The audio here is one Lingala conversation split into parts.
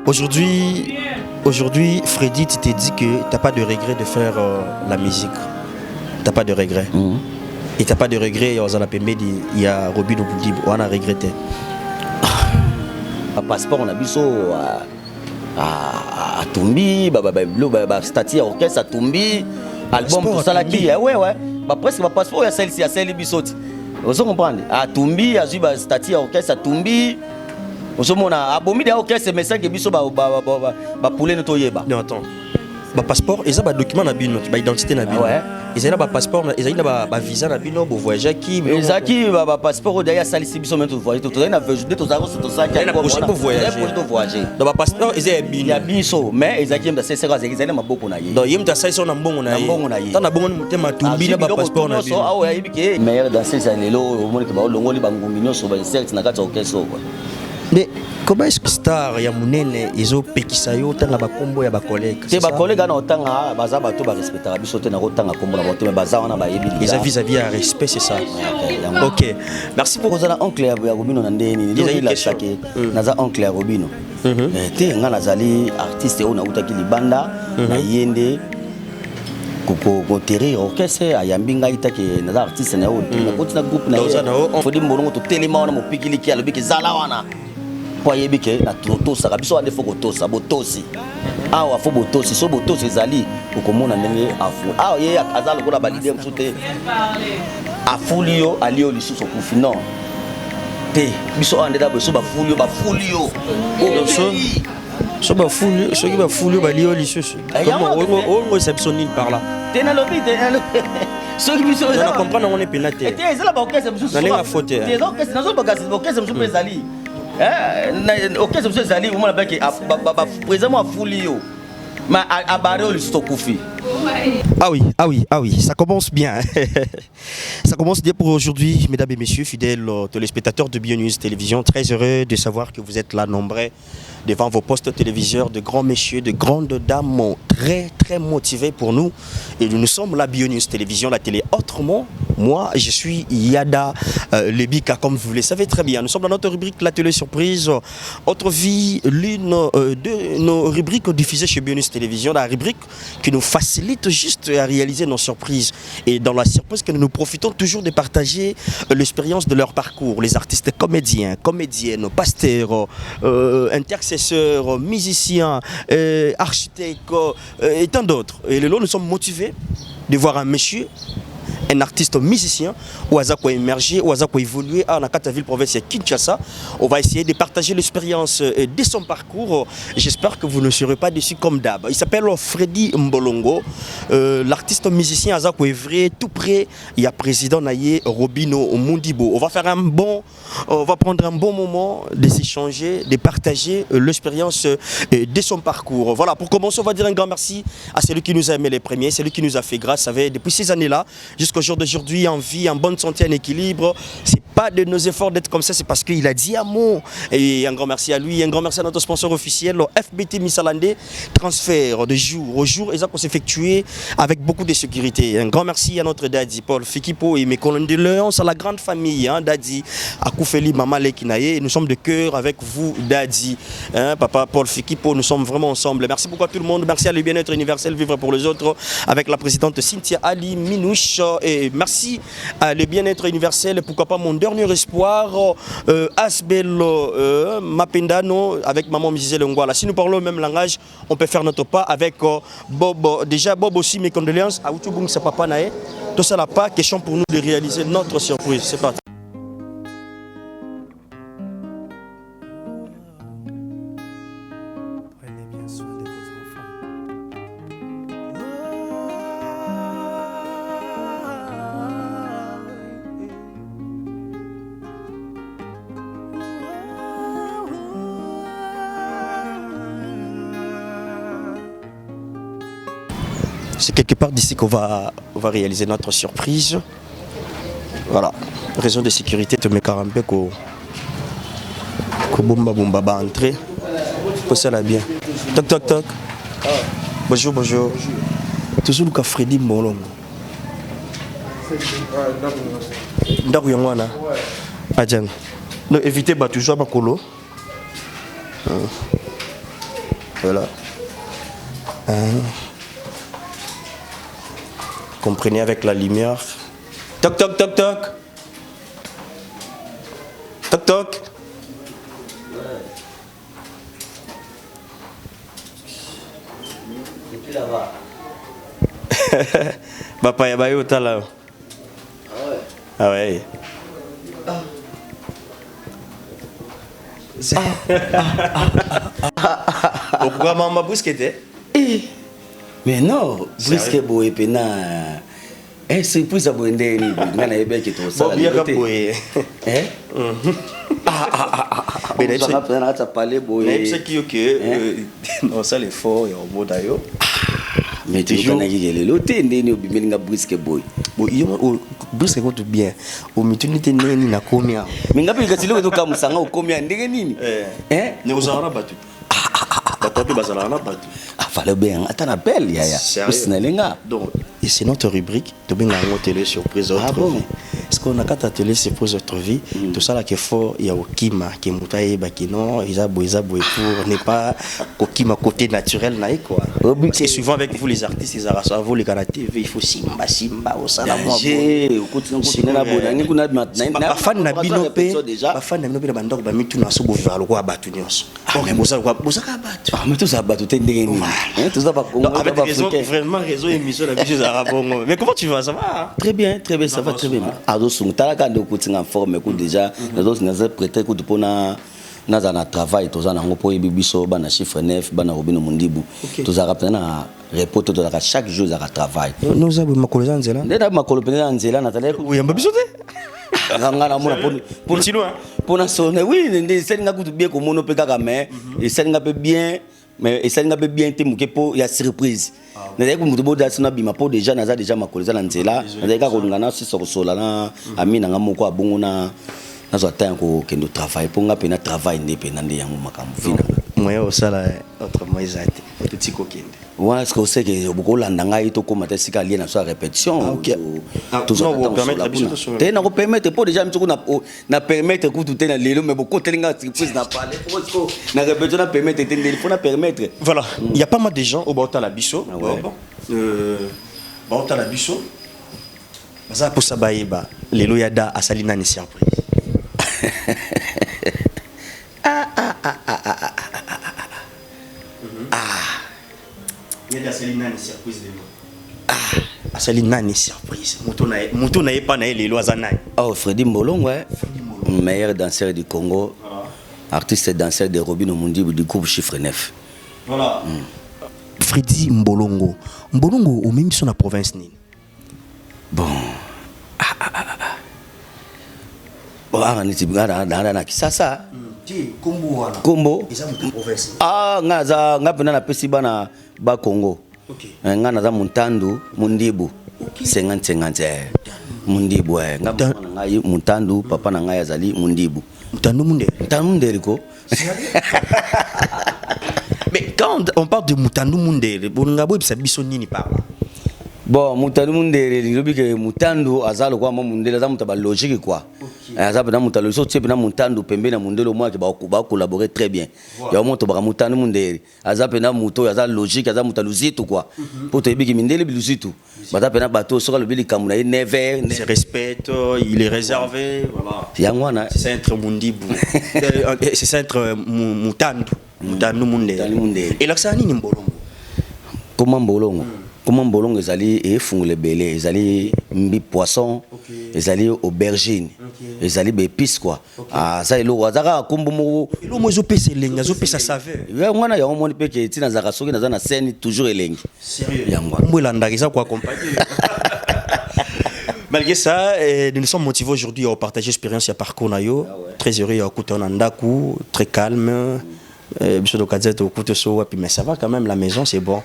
Aujourd'hui, Freddy, tu t'es dit que tu n'as pas de regret de faire la musique. Tu n'as pas de regret. Et tu n'as pas de regret, il y a Robin Obundi, on a regretté. Passeport, on a vu ça à Tumbi, statut orchestre à Tumbi, album tout ça là qui ouais. Presque ma passeport, il y a celle-ci, il y a celle bisoti. Vous comprenez? À Tumbi, il y a eu statut orchestre à Tumbi. Vous avez abomi des orchestres, mais ça qui est biso poulet notoyeba. Non, attends. Le passeport, ils ont un document, une identité. Ils ont un passeport, ils ont un visa, un voyage qui. Ils ont un passeport, d'ailleurs, ça les biso même tout voyager. Tout le monde pour voyager. Dans le passeport, ils ont un biso, mais ils ont un passeport, ils ont un beaucoup naïe. Donc, ils ont un passeport, ils ont un bon passeport. Ah ouais, mais dans ces années-là, au monde qui va au long, les bangouminos sur les cercles, n'a qu'à orchestre. Mais comment est-ce que star ya munene izo pekisa yo tanga bakombo ya bakolege te bakolege na otanga baza bato ba respectera biso te na otanga kombo na bato mais baza wana ba yebi les vis-à-vis à respect c'est ça. OK, merci pour kozala oncle ya Robino na ndeni ni la chake naza oncle ya Robino te nga nazali artiste ona utaki libanda na yende ko terrir orchestre ayambinga itake naza artiste na oto na kotina groupe na yo fodi mbongo to telema wana mopikili ki alobi ke zala wana yebike na totosa biso ande foko tosa botosi awa fo botosi so botosi ezali okomona ndenge afu awa ye azalo kola balide msute afulio alio lisusu kufino te biso ande da biso bafulio so bafulio so ki bafulio balio lisusu on exceptionnel par là tena lobi so ki biso on comprendre on est pénaté te ezala ba okese biso na lenga faute te okese nazo bagasi okese biso ezali ok, c'est monsieur Zali, vous m'avez dit, présentement, Foulio, mais à Barreau, le Stokoufi. Ah oui, ça commence bien. Ça commence bien pour aujourd'hui, mesdames et messieurs, fidèles téléspectateurs de BioNews Télévision. Très heureux de savoir que vous êtes là nombreux devant vos postes téléviseurs, de grands messieurs, de grandes dames très très motivés pour nous. Et nous sommes la BioNews Télévision, la télé autrement. Moi, je suis Yada Lebika, comme vous le savez très bien. Nous sommes dans notre rubrique La Télé Surprise. Autre vie, l'une de nos rubriques diffusées chez BioNews Télévision, la rubrique qui nous facilite juste à réaliser nos surprises. Et dans la surprise que nous profitons toujours de partager l'expérience de leur parcours. Les artistes comédiens, comédiennes, pasteurs, intercesseurs, musiciens, architectes et tant d'autres. Et là, nous sommes motivés de voir un monsieur, un artiste musicien, ou à émerger, ou à évoluer à la ville province de Kinshasa. On va essayer de partager l'expérience de son parcours. J'espère que vous ne serez pas déçus comme d'hab. Il s'appelle Freddy Mbolongo, l'artiste musicien à Zakwevre, tout près. Il y a président Naye Robino Mundibo. On va prendre un bon moment de s'échanger, de partager l'expérience de son parcours. Voilà, pour commencer, on va dire un grand merci à celui qui nous a aimé les premiers, celui qui nous a fait grâce. Ça fait depuis ces années-là, jusqu'au jour d'aujourd'hui, en vie, en bonne santé, en équilibre. C'est pas de nos efforts d'être comme ça, c'est parce qu'il a dit un mot. Et un grand merci à lui, un grand merci à notre sponsor officiel, le FBT Missalandé, transfert de jour au jour, et ça peut s'effectuer avec beaucoup de sécurité. Un grand merci à notre Daddy Paul Fikipo et mes condoléances à la grande famille, hein, Daddy, à Koufeli, Maman Lekinaye. Nous sommes de cœur avec vous, Daddy, hein, Papa Paul Fikipo, nous sommes vraiment ensemble. Merci beaucoup à tout le monde, merci à le bien-être universel, vivre pour les autres, avec la présidente Cynthia Ali Minouche. Et merci à le bien-être universel, pourquoi pas mon dernier espoir, Asbel Mapendano, avec maman Misizé Lengwala. Si nous parlons le même langage, on peut faire notre pas avec Bob. Déjà, Bob aussi, mes condoléances à Outubung, sa papa Naé. Tout ça n'a pas question pour nous de réaliser notre surprise. C'est parti. C'est quelque part d'ici qu'on va réaliser notre surprise. Voilà, raison de sécurité, te mets carrément qu'au bomba va entrer. Pour ça là bien. Toc toc toc. Bonjour, bonjour. Toujours le cas Freddy Mbolongo. Ndaku yangwana. Adjan. Non, évitez toujours ma colo. Voilà. Comprenez avec la lumière. Toc toc toc toc. Toc toc. Et puis là-bas. Papa ya bayo tala. Ah ouais. Ah ouais. Pourquoi maman bousquette? Mais non, puisque boy pena c'est plus ça boy ndeni ngana yebe ki to ça. Bon bien ka boy. Mais ça va pas parler boy. Mais c'est qui que non ça l'effort et au mot d'ailleurs. Mais tu vois na ki le té ndeni obimeli nga puisque boy. Bon yo brusque ko bien. Au mitunité neni na komia. Mais ngapi kasilo to kamusanga ukomia ndenge nini? Ne uzara batu. Batu bazala na batu. Ah fallait bien attends appel yaya. Donc et c'est notre rubrique de bien la télé surprise autre vie. Est-ce qu'on a quatre télé surprise autre vie? Tout ça là qui est fort il y a okima qui mutaye bakino isa boiza boy pour ne pas okima côté naturel naï quoi. C'est souvent avec vous les artistes ils arrachent vous les karaté il faut simba au sala moi. Continue na bona ni kuna maintenant. Ba fan na binope ba fan na binope bandok ba mitu na so bo valo kwa batu nyonso. Mais boza ka batu. Ah mais tout ça batu tendeni. Tout ça pas Congo. Avec raison vraiment raison émission la vie Arabongo. Mais comment tu vas ça va? Très bien ça va très bien. Ado sungtala ka ndo kutinga forme ko déjà nazo naza prêter ko pona naza na travail toza na ngopo bibiso bana chiffre 9 bana Robino Mundibu toza rapena na report toza ka chaque jour za travail. Nous avons makolo za nzela. Ndenda makolo pena nzela na tala ko uyamba biso te. Ngana mona pour chinois. Pour sonner oui ndé selinga kutu bien ko mono pe kaka mais et selinga pe bien mais et selinga pe bien te muke po ya surprise. Naza ko mutu boda sina bima po déjà naza déjà makoleza na nzela naza ka ko ngana si sokosola na amina nga moko abungu na nazo atteint ko kendo travail po nga pe na travail ndependa nde yango makambo fina moyen au sala autrement izate petit kokende ouais ce que c'est que beaucoup landanga ito ko mata sika lié na so répétition tout ça vous permettre biso te na ko permettre po déjà mtoko na permettre ko tout na lelo mais beaucoup telinga surprise na parler parce que na répétition na permettre te ndeli faut na permettre voilà il y a pas mal de gens au bota la biso bota la biso baza pour sabayeba lelo yada asalina ni surprise Asalina ni surprise de nous. Asalina ni surprise. Muto na yepa na lelo azanai. Oh Freddy Mbolongo meilleur danseur du Congo. Artiste et danseur de Robino Mundibu du groupe Chiffre 9. Voilà. Freddy Mbolongo. Mbolongo au même sur la province ni. Bon. Bon, on est dans Kisasa. Kombo. Nga pena na pesi bana ba Congo. Nga naza Muntandu Mundibu. 50-50. Mundibu nga papa na ngai Muntandu papa na ngai azali Mundibu. Muntandu Mundele ko. Mais quand on parle de Muntandu Mundele, bonngabo ibisa biso nini par là? Bon, Muntandu Mundele lobi ke Mutandu azalo kwa Mundele aza mutaba logique quoi. Aza na Mutalo so tsepe na Muntandu pembe na Mundele moi ke ba collaborer très bien. Ya moto ba Muntandu Mundele aza pe na muto aza logique aza mutaluzitu quoi. Pour te biki Mindele biluzitu. Baza pe na bato so ka lobi likamuna ye never se respecte, il est réservé, voilà. Yangwana c'est entre Mundibu. C'est entre Mutandu Mundele. Et là ça ni Mbolongo. Comment Mbolongo? Comment Mbolongo ezali efungule belé ezali mbi poisson ezali aubergine ezali be épices quoi ah ça elo wazaka kumbu mo elo mo zo pesa lenga zo pesa saveur ya ngwana ya moni pe ke tina zaka soki na na scène toujours elengi sérieux ya ngwana mo landa ça quoi accompagner. Malgré ça, nous sommes motivés aujourd'hui à partager l'expérience et parcours nayo. Très heureux à écouter en Ndaku, très calme. Mais ça va quand même, la maison c'est bon.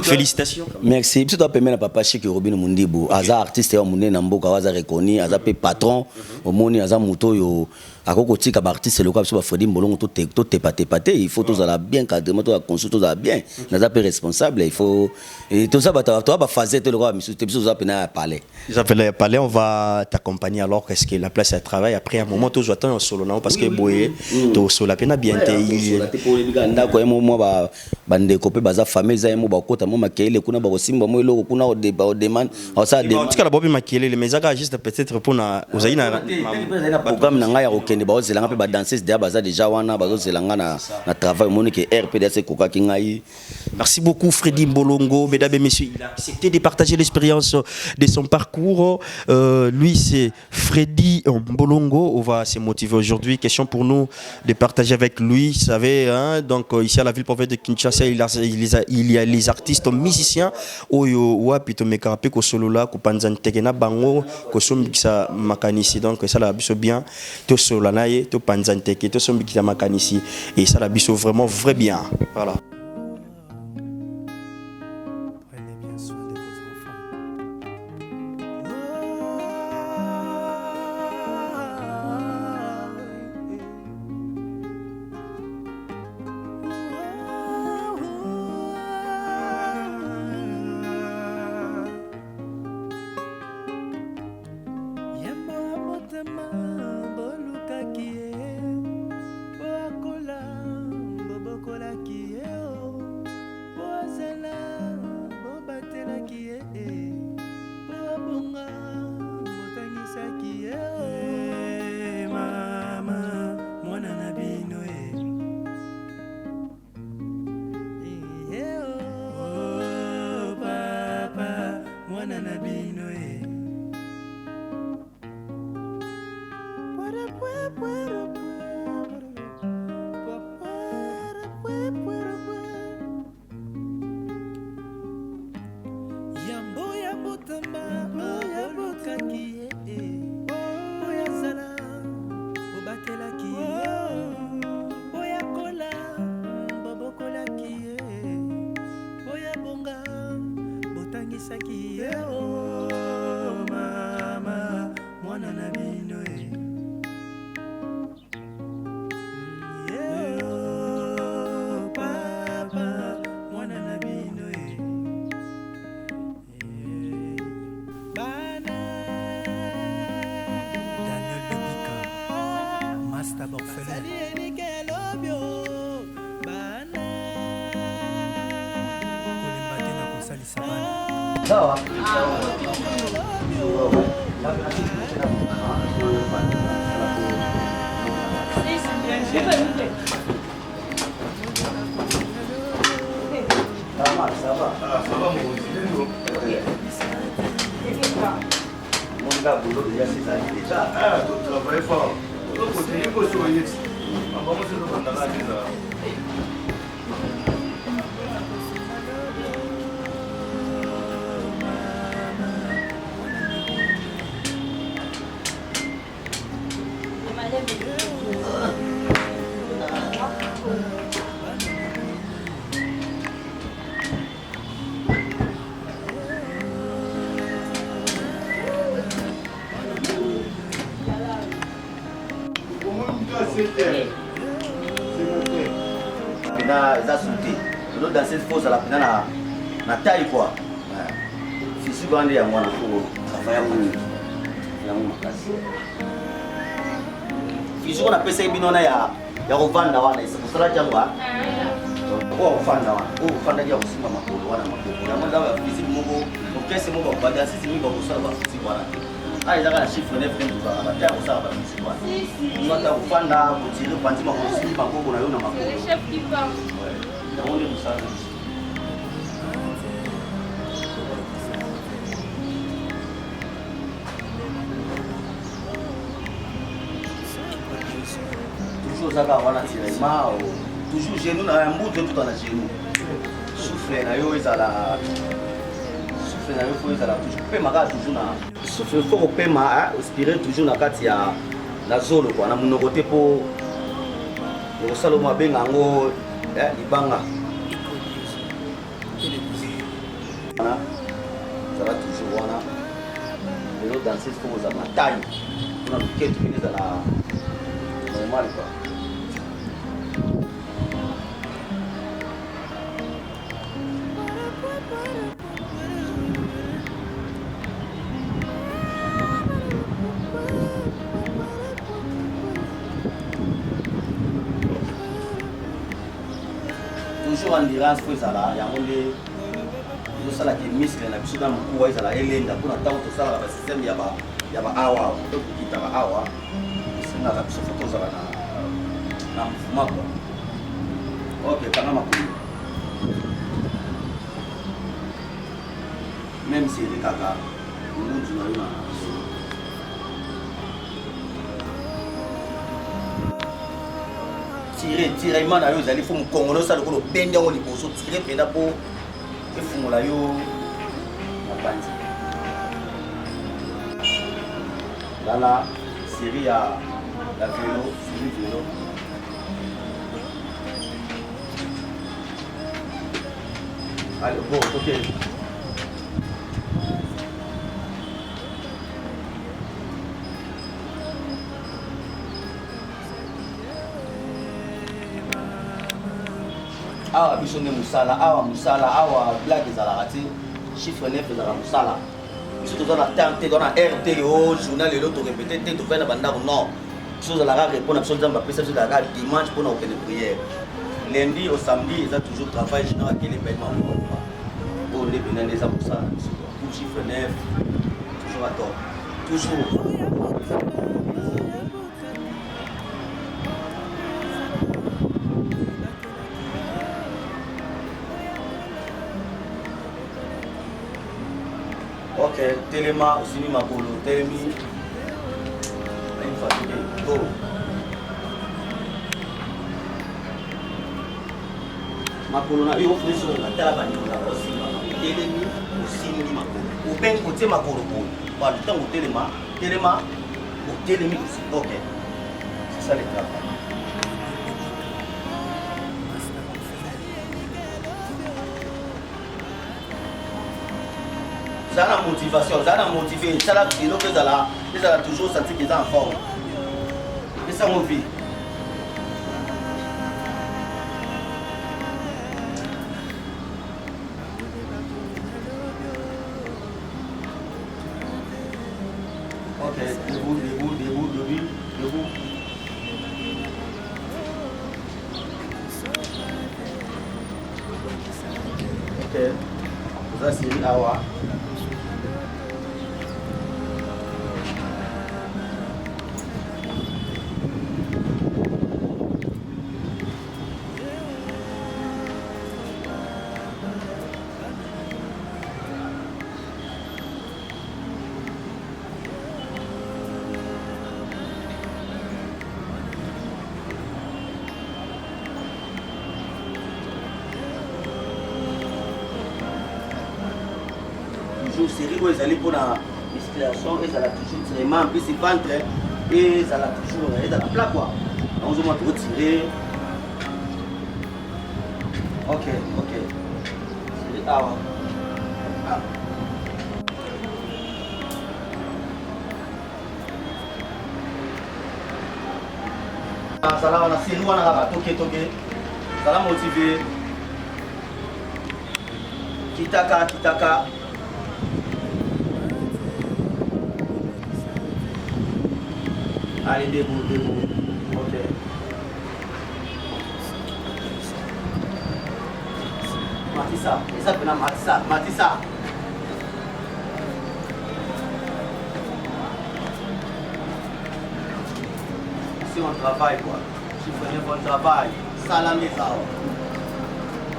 Félicitations. Merci. Je dois permettre à papa Chic Robino Mundibu. Aza artiste et mon na mboka waza reconnu, aza pe patron, au moni aza muto yo akoko tika ba artiste local so ba Freddy Mbolongo to tepaté il faut tous ala bien cadrement to construire tous ala bien naza pe responsable il faut et tout ça ba fazer te local misu te biso za pena parler ils appellent parler on va t'accompagner alors qu'est-ce que la place à travail après un moment tout j'attends en solo non parce que boye to solo pena bien te il pour les gars ndako mo ba ndeko pe baza famille za mo ba kota mo makele kuna ba kosimba mo eloko kuna o demande ça de tika la bobi makele mais ça juste peut-être pour na ozayi na programme na nga ya okende ba ozelanga pe ba danseuse déjà baza déjà wana ba ozelanga na travail monique RPDC koka kingai. Merci beaucoup Freddy Mbolongo, mesdames et messieurs, il a accepté de partager l'expérience de son parcours. Lui c'est Freddy Mbolongo, on va se motiver aujourd'hui. Question pour nous de partager avec lui, vous savez, hein, donc ici à la ville province de Kinshasa, il y a les artistes musiciens oyo wapi to mekarape ko solo la ko panzan tegena bango ko sombikisa makanisi, donc ça la biso bien to solo naye to panzan teke to sombikisa makanisi et ça la biso vraiment vrai bien. Voilà. Sawa. Mon gars, boulot déjà 6 années déjà. Ah, tu travailles fort. Tu continues à soigner. On va commencer à faire ça. Ça sauté. L'autre dans cette fosse à la peine na taille quoi. Si souvent il y a moi pour travailler la makasi. Fizu on appelle ça binona ya rovanda wana c'est pour cela jangwa. Kwa ufanda wana. Ufanda ya kusimama makolo wana makolo. Ya mwana fizu moko okese moko bada sisi mimi ba kusala fizu wana. Ah izaka na chiffre 9 ndio kwa bataya kusala ba fizu wana. Mwata ufanda kutiri kwanzima kusimama makolo na yona makolo. Le chef qui parle. On est ça. Toujours ça va la tirement toujours chez nous na mbuto tout na chez nous. Souffle na yo ezala. Souffle na yo faut ezala toujours pema ka toujours na. Souffle faut pema respirer toujours na kati ya na zolo kwa na munoko te po. Le salomo benga ngo libanga. Ça va toujours wana. Les autres danser faut aux amateurs. On a quête minutes à la normal quoi. Toujours endurance faut ezala yango nde tosala ke muscle na biso na mokuwa ezala elenda mpona ntango tosalaka basystème ya baawa to kokitaka awa esengaka biso fo tozala na mouvement quoi. Ok, kanga makulu même si elekaka mundu na yo na tirement na yo ezali fo mokongolo osala lokolo obende yango liboso tire mpenza mpo efungola yo mopanzi. Lala série ya vélo, série vélo. Allez, bon, ok. Awa biso nde musala, awa blague ezalaka te, chiffre 9 ezalaka musala. Biso toza na temps te, toza na heure te, o journal lelo torépété te, tofai na bandako non. Biso tozalaka répondre na biso nzambe apesa biso tozalaka dimanche mpona kokende prière. Lundi au samedi eza toujours travail général akeli événement moko. Oyo nde pena nde eza musala na biso. Pour chiffre 9, toujours à tort. Toujours. Ok, Téléma, aussi Makolo, Télémi. Une fatigué. Go. Makolo na yo offre sur la table aussi. Télémi, aussi Makolo. Ou bien côté Makolo. Voilà, le temps au Téléma, au Télémi aussi. Ok. C'est ça les travail. Ça a la motivation, ça a la motivation, ça a toujours senti qu'ils sont en forme. Et ça mon vie. Ok, debout. Ok, ça c'est Awa. Série où ils allaient pour la musculation, ils allaient toujours tirer, mais en plus ils ventre et ils allaient toujours, ils allaient plat quoi. Donc je vais retirer. Ok. Série A. Ça là on a série on a toqué. Ça l'a motivé. Kitaka. Allez, debout. Ok. Matissa. Et ça, Matissa. Si on travaille, quoi. Si on travaille, ça la maison.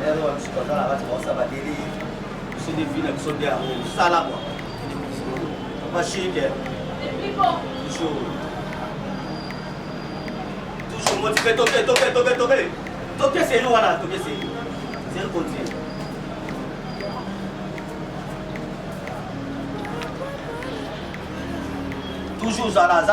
Et alors, je suis content là-bas, ça va délire. C'est des filles qui sont derrière. Ça là, quoi. Pas chic. Toujours. Motivé, toqué. Toqué, c'est nous, voilà, toqué, c'est le continue. Toujours Zala.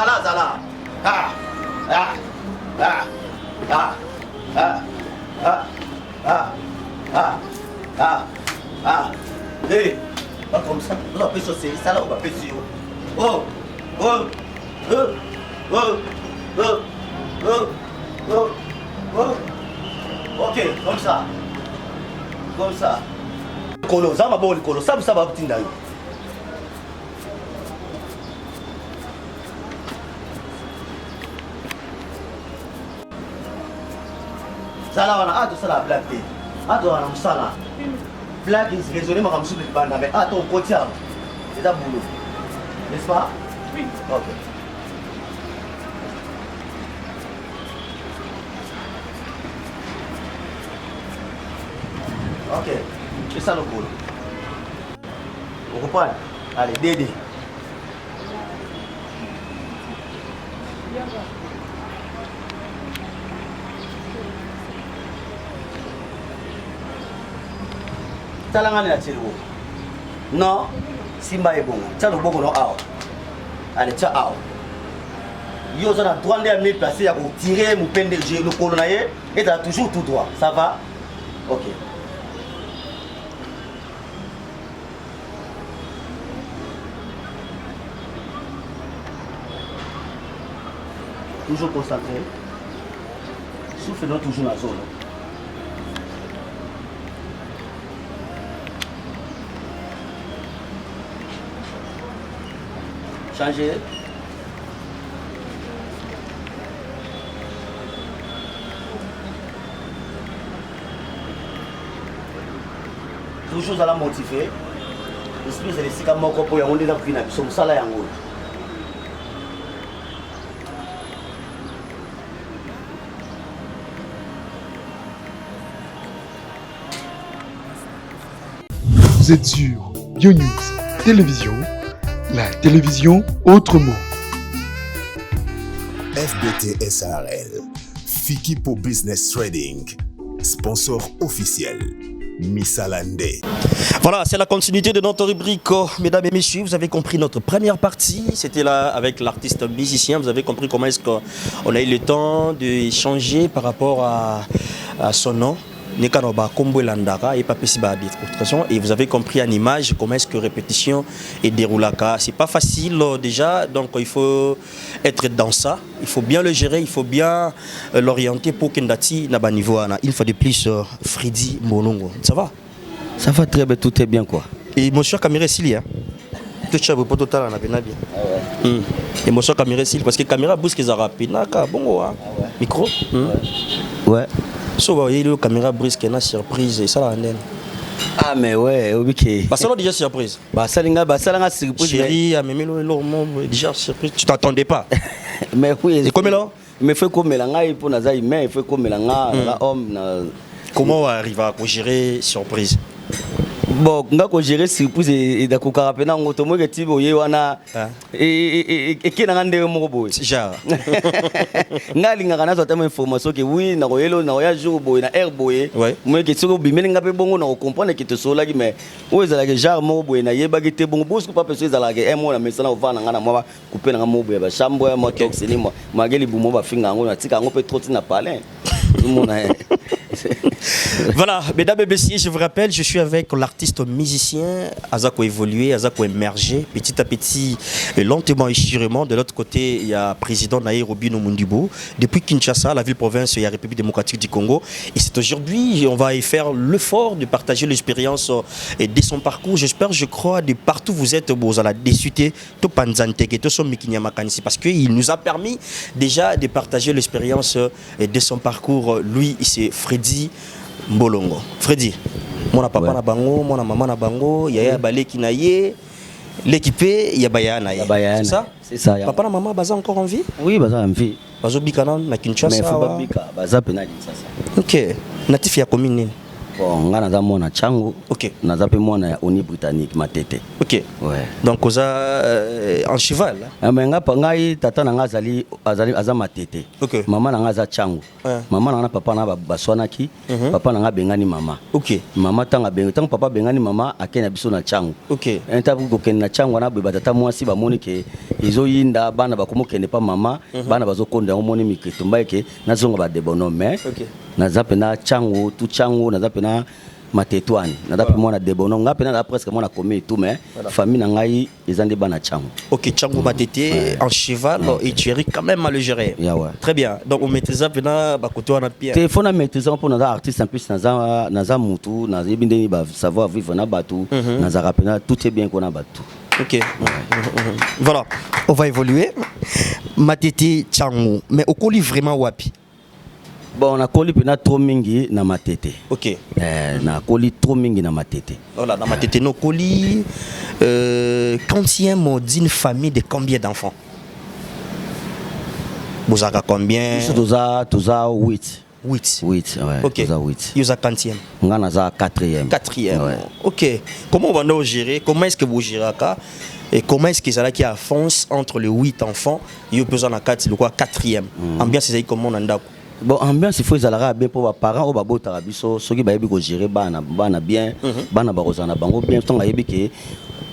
Hey, pas comme ça. On va faire ça là, on va faire ça. Oh. Ok, comme ça. Comme ça. Kolo, ça m'a bon, Kolo, ça va petit d'ailleurs. Ça là, on a hâte de ça la blague. Hâte de ça là. Blague, il se raisonne, mais comme ça, mais hâte au côté. C'est ça boulot. N'est-ce pas? Oui. Ok. Ok, c'est ça le boulot. Vous comprenez? Allez, Dédé. Talangane la télé. Non, Simba est bon. Tiens le bon non out. Allez, tiens out. Yo, ça a droit de me placer à tirer mon peine de le colonnaire et tu as toujours tout droit. Ça va? Ok. Toujours concentré. Souffle toujours dans la zone. Changer. Toujours à la motiver. L'esprit c'est les six comme moi pour y aller dans le final. Nous sommes ça là en haut. Vous êtes sur BioNews Télévision, la télévision autrement. FBT SARL, Fikipo Business Trading, sponsor officiel, Missalande. Voilà, c'est la continuité de notre rubrique. Mesdames et messieurs, vous avez compris notre première partie. C'était là avec l'artiste musicien. Vous avez compris comment est-ce qu'on a eu le temps d'échanger par rapport à son nom. Et vous avez compris en image comment est-ce que répétition et déroulaka. C'est pas facile déjà, donc il faut être dans ça. Il faut bien le gérer, il faut bien l'orienter pour qu'il y ait niveau. Une fois de plus, Freddy Mbonongo. Ça va? Ça va très bien, tout est bien quoi. Et mon cher caméra Sili, hein? Que tu as pas total en bien. Et mon cher caméra Sili, parce que caméra bouge qu'ils ont rapide. Bon, micro. Ouais. So, vous voyez, la caméra brise qu'il y a une surprise et ça la rendait. Ah, mais ouais, ok. Bah, ça l'a déjà surprise. Bah, ça l'a surprise. Chérie, déjà surprise. Tu t'attendais pas. Mais oui. Et comme là? Mais il faut comme il pour Naza, il faut comme homme. Comment on arrive à gérer surprise? Bon, on gérer surprise et d'accord carapena on automo que tu voyais wana et qui n'a rien de mon boy. Genre. Ngali ngana zo tellement information que oui na royelo na roya jour boy na air boy. Moi que tu bimeli ngape bongo na comprendre que te sola qui mais où est la genre mon boy na yeba que te bongo bosco pas personne za la que moi na mesana ovana ngana moi couper na mo boy ba chambo ya mo toxini moi mageli bumo ba finga ngo na tika ngo pe trop na parler. Tout le monde Voilà, mesdames et messieurs, je vous rappelle, je suis avec l'artiste musicien Azako évolué, Azako émergé, petit à petit, lentement et sûrement. De l'autre côté, il y a président Nairobi Mundibo. Depuis Kinshasa, la ville-province, il y a République démocratique du Congo. Et c'est aujourd'hui, on va y faire l'effort de partager l'expérience de son parcours. J'espère, je crois, de partout vous êtes, vous allez désuter, tout panzanteke, tout son mikinyamakanisi, parce qu'il nous a permis déjà de partager l'expérience de son parcours. Lui, c'est Freddy Mbonongo. Freddy, mon papa na bango, mon maman na bango, yaya baleki na ye, l'équipé, il y a bayana. C'est ça? C'est ça. Papa na maman baza encore en vie? Oui, baza en vie. Bazo bikana na Kinshasa. Mais faut pas bika, baza penali ça. OK. Natif ya commune. Bon, nga naza mwana changu. OK. Naza pe mwana ya Oni Britannique matete. OK. Ouais. Donc oza en cheval. Mais nga pa ngai tata na nga azali matete. OK. Maman na nga za changu. Maman na nga papa na baswanaki, papa na nga bengani mama. OK. Mama tanga papa bengani mama akena biso na changu. OK. Ntabu ko ken na changu na beba tata mwasi ba moni ke izo yinda bana bakomo kende pa mama, bana bazokonda omoni miketumba ke nazonga ba de bonhomme. OK. Naza pena changu tu changu naza pena Matetouane na dape moi na debono nga pena presque moi na commis tout mais famille na ngai ezande bana changu. OK, changu Matete en cheval et tu es quand même à le gérer. Très bien. Donc on maîtrise pena ba koto na pierre. Téléphone na maîtrise pour na artiste en plus na za mutu na yebinde ba savoir vivre na batu na za rapena tout est bien qu'on a batu. OK. Voilà, on va évoluer. Matete changu mais okoli vraiment wapi? Bon, on a collé trop mingi na Matete. OK. Na collé trop mingi na Matete. Voilà, na Matete no collé quantième d'une famille de combien d'enfants? Vous avez combien? Tous à 8. 8. 8, ouais. OK. Tous à 8. Vous avez quantième? On a 4e. 4e. Ouais. OK. Comment on va gérer? Comment est-ce que vous gérez ça? Et comment est-ce que ça qui avance entre les 8 enfants et besoin de 4, c'est quoi 4e? Ambiance c'est comment on a? Bon, ambiance il faut que bien pour les parents ou babo tarabiso ceux qui ba yebi ko gérer bana bien bana ba kozana bango bien tant yebi ke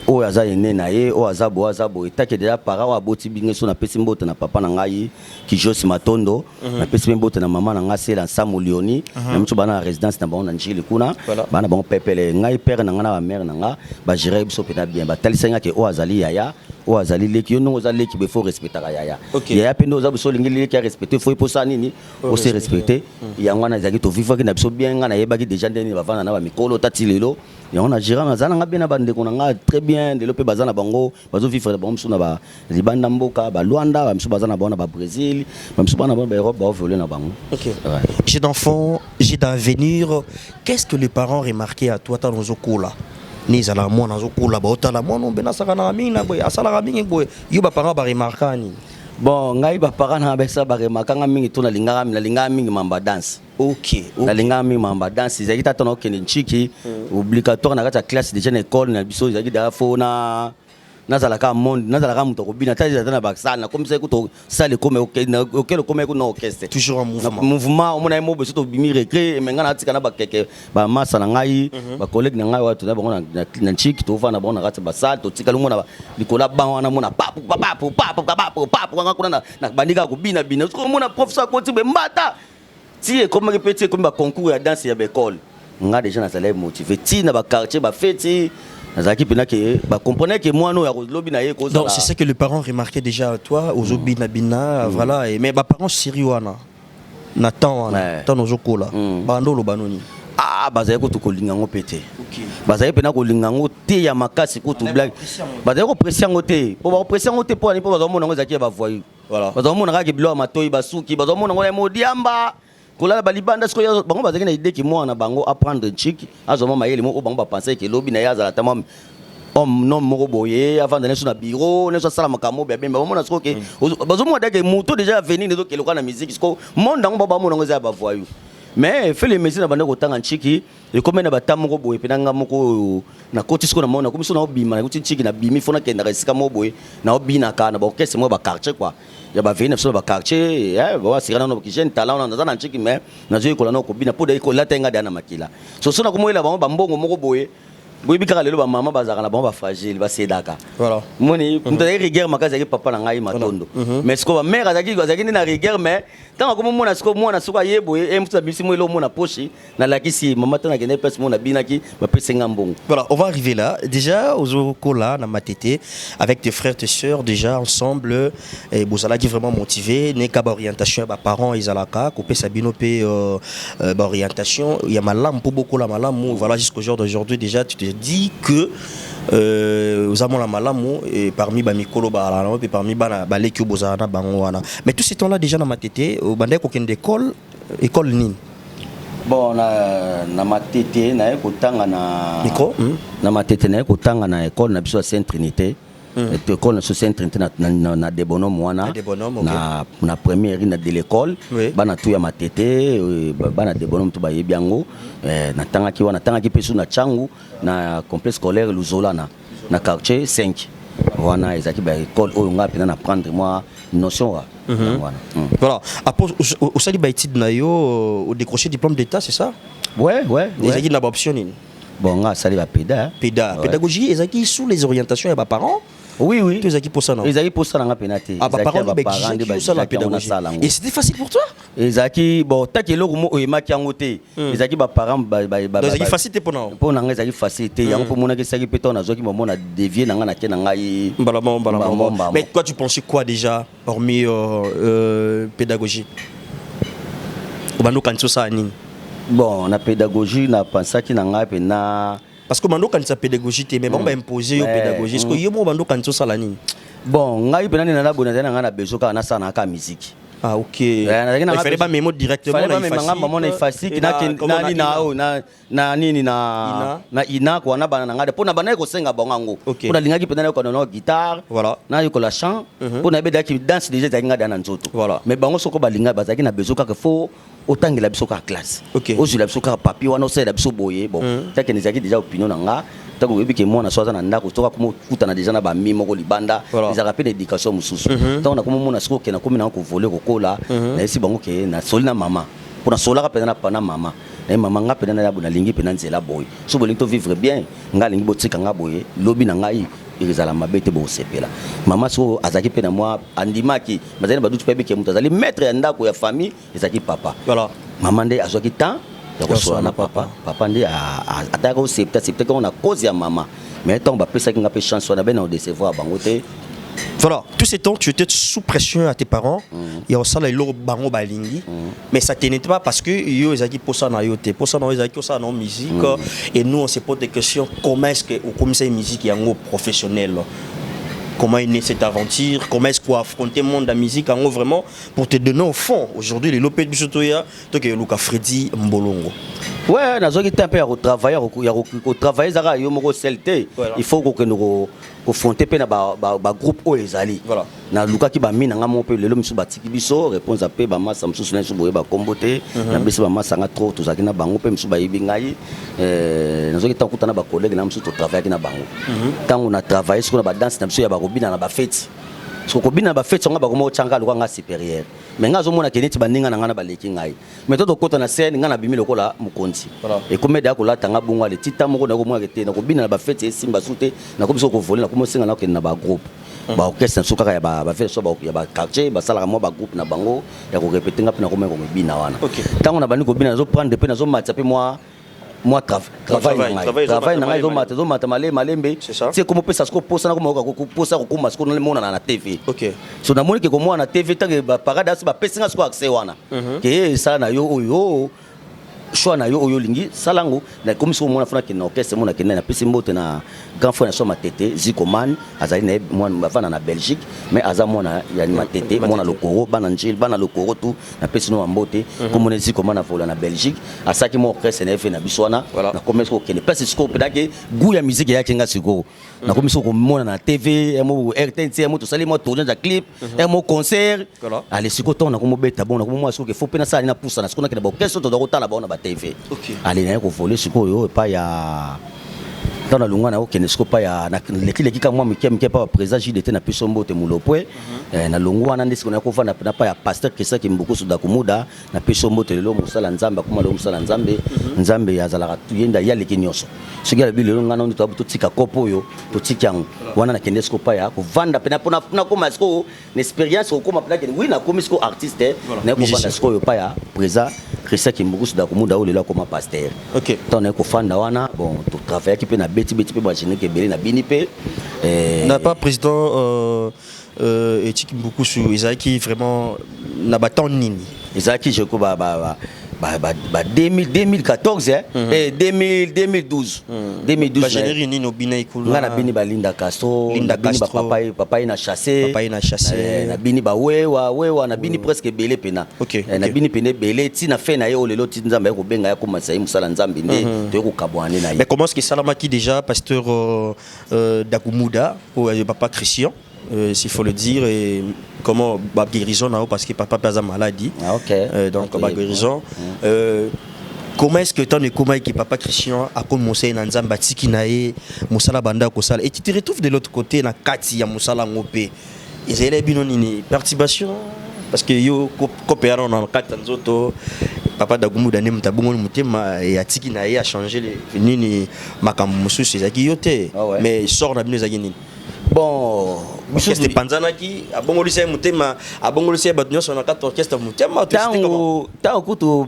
o aza ene na ye o azabo etake déjà parents wa boti binge so na pesi mbote na papa na ngai ki Josi Matondo na pesi mbote na maman na ngai c'est la Samu Lioni na mtu bana résidence na bango na njili kuna bana bango pepele ngai père na nga na mère na nga ba gérer biso pena bien ba talisenga ke o azali yaya o azali leki yo non ozali leki be faut respecter yaya yaya pendo ozabu so lingi leki respecter faut pour ça nini o se respecter yango na zaki to vivre ki na biso bien nga na yebaki déjà ndeni bavana na ba mikolo tatilelo yango na gérant na zana nga bien na bande ko nga très bien développer bazana bango bazo vivre bango mso na ba libanda mboka ba Luanda ba mso bazana bango na ba Brésil ba mso bana ba Europe ba voler na bango. OK. J'ai d'enfants, j'ai d'avenir. Qu'est-ce que les parents remarquaient à toi dans Zokola? Ni zala mwana zokola ba otala mwana mbena saka na mina boy asala mingi boy yo ba parents ba remarquer ni. Bon ngai ba parents na ba sa ba remarquer mingi to na linga mingi mamba dance. OK. Na linga mingi mamba dance izaki tata na okene nchiki obligatoire na kata classe déjà na école na biso izaki da fo na nazalaka monde nazalaka muto kobina taza na baksana comme ça ko sale comme OK comme ko na orchestre toujours en mouvement on a mo beso to bimi recré mais ngana tika na bakeke ba masa na ngai ba collègue na ngai watu na bango na nchiki to fana bango na kata basal to tika lungo na likola bango na mona papu kuna na bandika ko bina ko mona professeur ko tibe mbata ti comme répéter comme ba concours ya danse ya école nga déjà na salaire motivé ti na ba quartier ba fête. Donc c'est ça que les parents remarquaient déjà à toi aux obina bina voilà mais les parents siriwana Nathan tant aux okola bandolo banoni ah bazali ko to kolinga ngo pété bazali pena kolinga ngo te ya makasi ko to blague bazali ko pression ngo te po ba pression ngo te po ani po bazali mona ngo zaki ba voyou voilà bazali mona ka ke bilo matoyi basuki bazali mona ngo modiamba kola balibanda siko ya bango bazaki na idée ki moi na bango apprendre chic azoma mayele mo bango ba penser que lobi na yaza la tamam homme non moko boye avant d'aller sur na bureau ne so sala makamo bebe ba mo na siko ke bazomo dake muto déjà venir ne do ke lokana musique siko monde ngo ba mo ngo za ba voyou mais fait les messieurs na banda ko tanga chiki et comme na batamu ko boye penanga moko na koti siko na mona comme so na obima na kuti chiki na bimi fona kenda resika mo boye na obina ka na ba orchestre mo ba quartier quoi ya ba vene sur ba quartier ba sirana no kitchen talent na zana chiki mais na zo ko la no ko bina po de ko la tenga dana makila so na ko mo ela ba mbongo moko boye boye bikaka lelo ba mama bazaka na ba fragile ba sedaka voilà moni mutale rigueur makaza ki papa na ngai Matondo mais siko ba mère azaki na rigueur mais tant comme mona siko mona siko yeboye e mutu bisi mo elo mona poche na lakisi mama tana kene pesa mona binaki ba pesenga mbongo. Voilà, on va arriver là déjà aux Okola na Matete avec tes frères tes sœurs déjà ensemble et bozala qui vraiment motivé ne ka ba orientation ba parents izalaka ko pesa bino pe ba orientation il y a malam pour beaucoup la malam voilà jusqu'au jour d'aujourd'hui déjà tu te dis que aux amons la malamu et parmi ba mikolo ba la et parmi ba leki bozana bango wana mais tout ce temps là déjà na Matete au bandé ko ken d'école école nini bon na Matete na ko tanga na micro na Matete na ko tanga na école na biso Sainte Trinité école na Sainte Trinité na debono mwana na première na de l'école bana tu ya Matete bana debono mtu ba yebiango na tanga ki wana tanga ki pesu na changu na complexe scolaire Luzolana na quartier 5 wana ezaki ba école oyo nga pena na prendre moi notion wa voilà après au sali ba étude na yo au décrocher diplôme d'état c'est ça ouais ezaki na ba option nini bon nga sali ba pédagogie ezaki sous les orientations ya ba parents Oui. Tous qui pour ça non. Ils pour ça dans la pénalité. Ah, parents la pédagogie. Et c'était facile pour toi? Ils bon, tant que l'eau est maquillé en côté. Ils parents ils facilité pour nous. Pour nous, ils facilité. Il pour mon que ça qui peut on a qui moment a dévié dans la mais toi tu pensais quoi déjà hormis pédagogie? Bon, la pédagogie n'a pensé qu'il n'a pas na parce que maintenant quand ça pédagogie t'es même on va imposer au pédagogie est-ce que yo maintenant quand ça la ni bon ngai pe na bonne na besoin kana ça na ka musique. Ah ok. Il fallait pas mémo directement na effacer na ina kwa na bana ngade pona bana ko senga bongango pona lingaki pe na ko no guitare voilà na yo ko la chant pona be daki danse déjà za ngada na nzoto voilà mais bango soko balinga bazaki na besoin ka fo autant que la biso ka classe ozu la biso ka papier wana osela biso boye bon take nezaki déjà opinion na nga tako yebi ke mona soza na ndako toka kumutana déjà na ba mimo ko libanda ils a rappelé l'éducation mususu tant na kuma mona siko ke na komi na ko voler ko kola na esi bango ke na soli na mama pour sola ka pena na pana mama na mama nga pena na buna lingi pena nzela boy so bolingi to vivre bien nga lingi botika nga boye lobi na ngai irizala mabete bo sepela mama so azaki pena moi andimaki mazali badutu pe ke mutazali maître ya ndako ya famille ezaki papa voilà mama nde azwaki temps ya na papa nde ataka ko septa ko na cause ya mama mais tant ba pesa kinga pe chance wana ben na décevoir bango te. Voilà, tous ces temps tu étais sous pression à tes parents et au sala ilo bango balingi mais ça n'était pas parce que yo ezaki posa na yo te posa na ezaki posa na musique et nous on se pose des questions comment est-ce que au commissaire musique yango professionnel. Comment est née cette aventure? Comment est-ce qu'on a affronté le monde de la musique en vraiment pour te donner au fond aujourd'hui les lopés de Bisotoya, toi que Luka Freddy Mbolongo. Ouais, na zoki tempe ya travailler ko travailler zara yo moko selte il faut que nous confronter pe na ba groupe o ezali voilà na luka ki ba mina nga mo pe lelo misu batiki biso réponse a pe ba massa misu na su boye ba kombote na bisi ba massa nga trop tozaki na bango pe misu ba yibi ngai na zoki tankuta na ba collègue na misu to travailler na bango tant on a travaillé sur na ba danse na misu ya ba robina na ba fête so ko bina ba fête nga ba ko mo changa luka nga supérieur mais nga zo mona keneti baninga na nga na baleki ngai mais to kota na scène nga na bimi lokola mukonzi et comme da ko la tanga bungwa le tita moko na ko mwa kete na ko bina na ba fête simba sute na ko biso ko voler na ko mo singa na ko na ba groupe ba orchestre so kaka ya ba fête so ba ya ba quartier ba sala mo ba groupe na bango ya ko répéter nga pina ko me ko bina wana tango na bani ko bina zo prendre pe na zo matcha pe moi travail na ngai zo mata malembe c'est comme pesa sko posa na ko posa ko kuma sko na mona na TV so na moni ke ko mona na TV tange ba paradise ba pesa sko accès wana ke ça na yo oyo choix na yo oyo lingi salango na comme so mona fana ke na orchestre mona ke na pesa mbote na grand frère na so matete Zikoman azali na mwana bafana na Belgique mais aza mona ya matete mona lokoro bana njil bana lokoro tu na pesa no mbote comme na Zikoman na vola na Belgique asaki mo orchestre na fait na biswana na comme so ke ne pesa sko pedake goût ya musique ya kinga siko na comme so ko mona na TV mo RTNC mo to sali mo tourner da clip mo concert allez siko to na ko mo beta bon na ko mo so ke faut pena sali na poussa na siko na ke ba orchestre to ko tala ba na ba TV allez na ko voler siko yo pa ya dans la lungana au kenesko pa ya na lekileki ka mwa mike pa président JDT na piso mbote mulopwe na lungwana ndisi kona ko fana na pa ya pasteur Kesa Kimbuku suda kumuda na piso mbote lelo musala nzamba kuma lo musala nzambe ya zalaka tuyenda ya lekinyoso sigala bilelo ngana ndo to tika kopo yo to tikango wana na kenesko pa ya ko vanda pena pona ko masko na expérience ko kuma pena oui na komisko artiste na ko vanda sko yo pa ya président Kesa Kimbuku suda kumuda o lelo comme pasteur ton ko fanda wana bon to travailler qui peut na beti pe bachine ke belé na bini pe n'a pas président éthique beaucoup sur Isaki vraiment n'a pas tant nini Isaki je ko ba 2014 et 2012 ba générer nino bina ikulu ngana bini ba Linda Castro bini ba papa na chassé na bini ba wewa na bini presque belé pena na bini pene belé ti na fait na yo lelo ti nzamba ko benga ya ko masai musala nzambe nde to ko kabwane na mais comment est-ce que Salamaki déjà pasteur Dakumuda ou papa Christian s'il faut le dire et comment ba guérison na parce que papa pesa maladie donc ba guérison comment est-ce que tant de comment que papa Christian a commencé na nzamba tiki nae musala banda ko sala et tu te retrouves de l'autre côté na kati ya musala ngopé ezele bino nini perturbation parce que yo coopérant na kati nzoto papa Dakumuda ne mutabungo mutema ya tiki nae a changé les nini makambo mususu ezaki yote mais sort na bino ezaki nini bon orchestre panzanaki abongolisa mutema abongolisa batunyo sona ka orchestre mutema tango kutu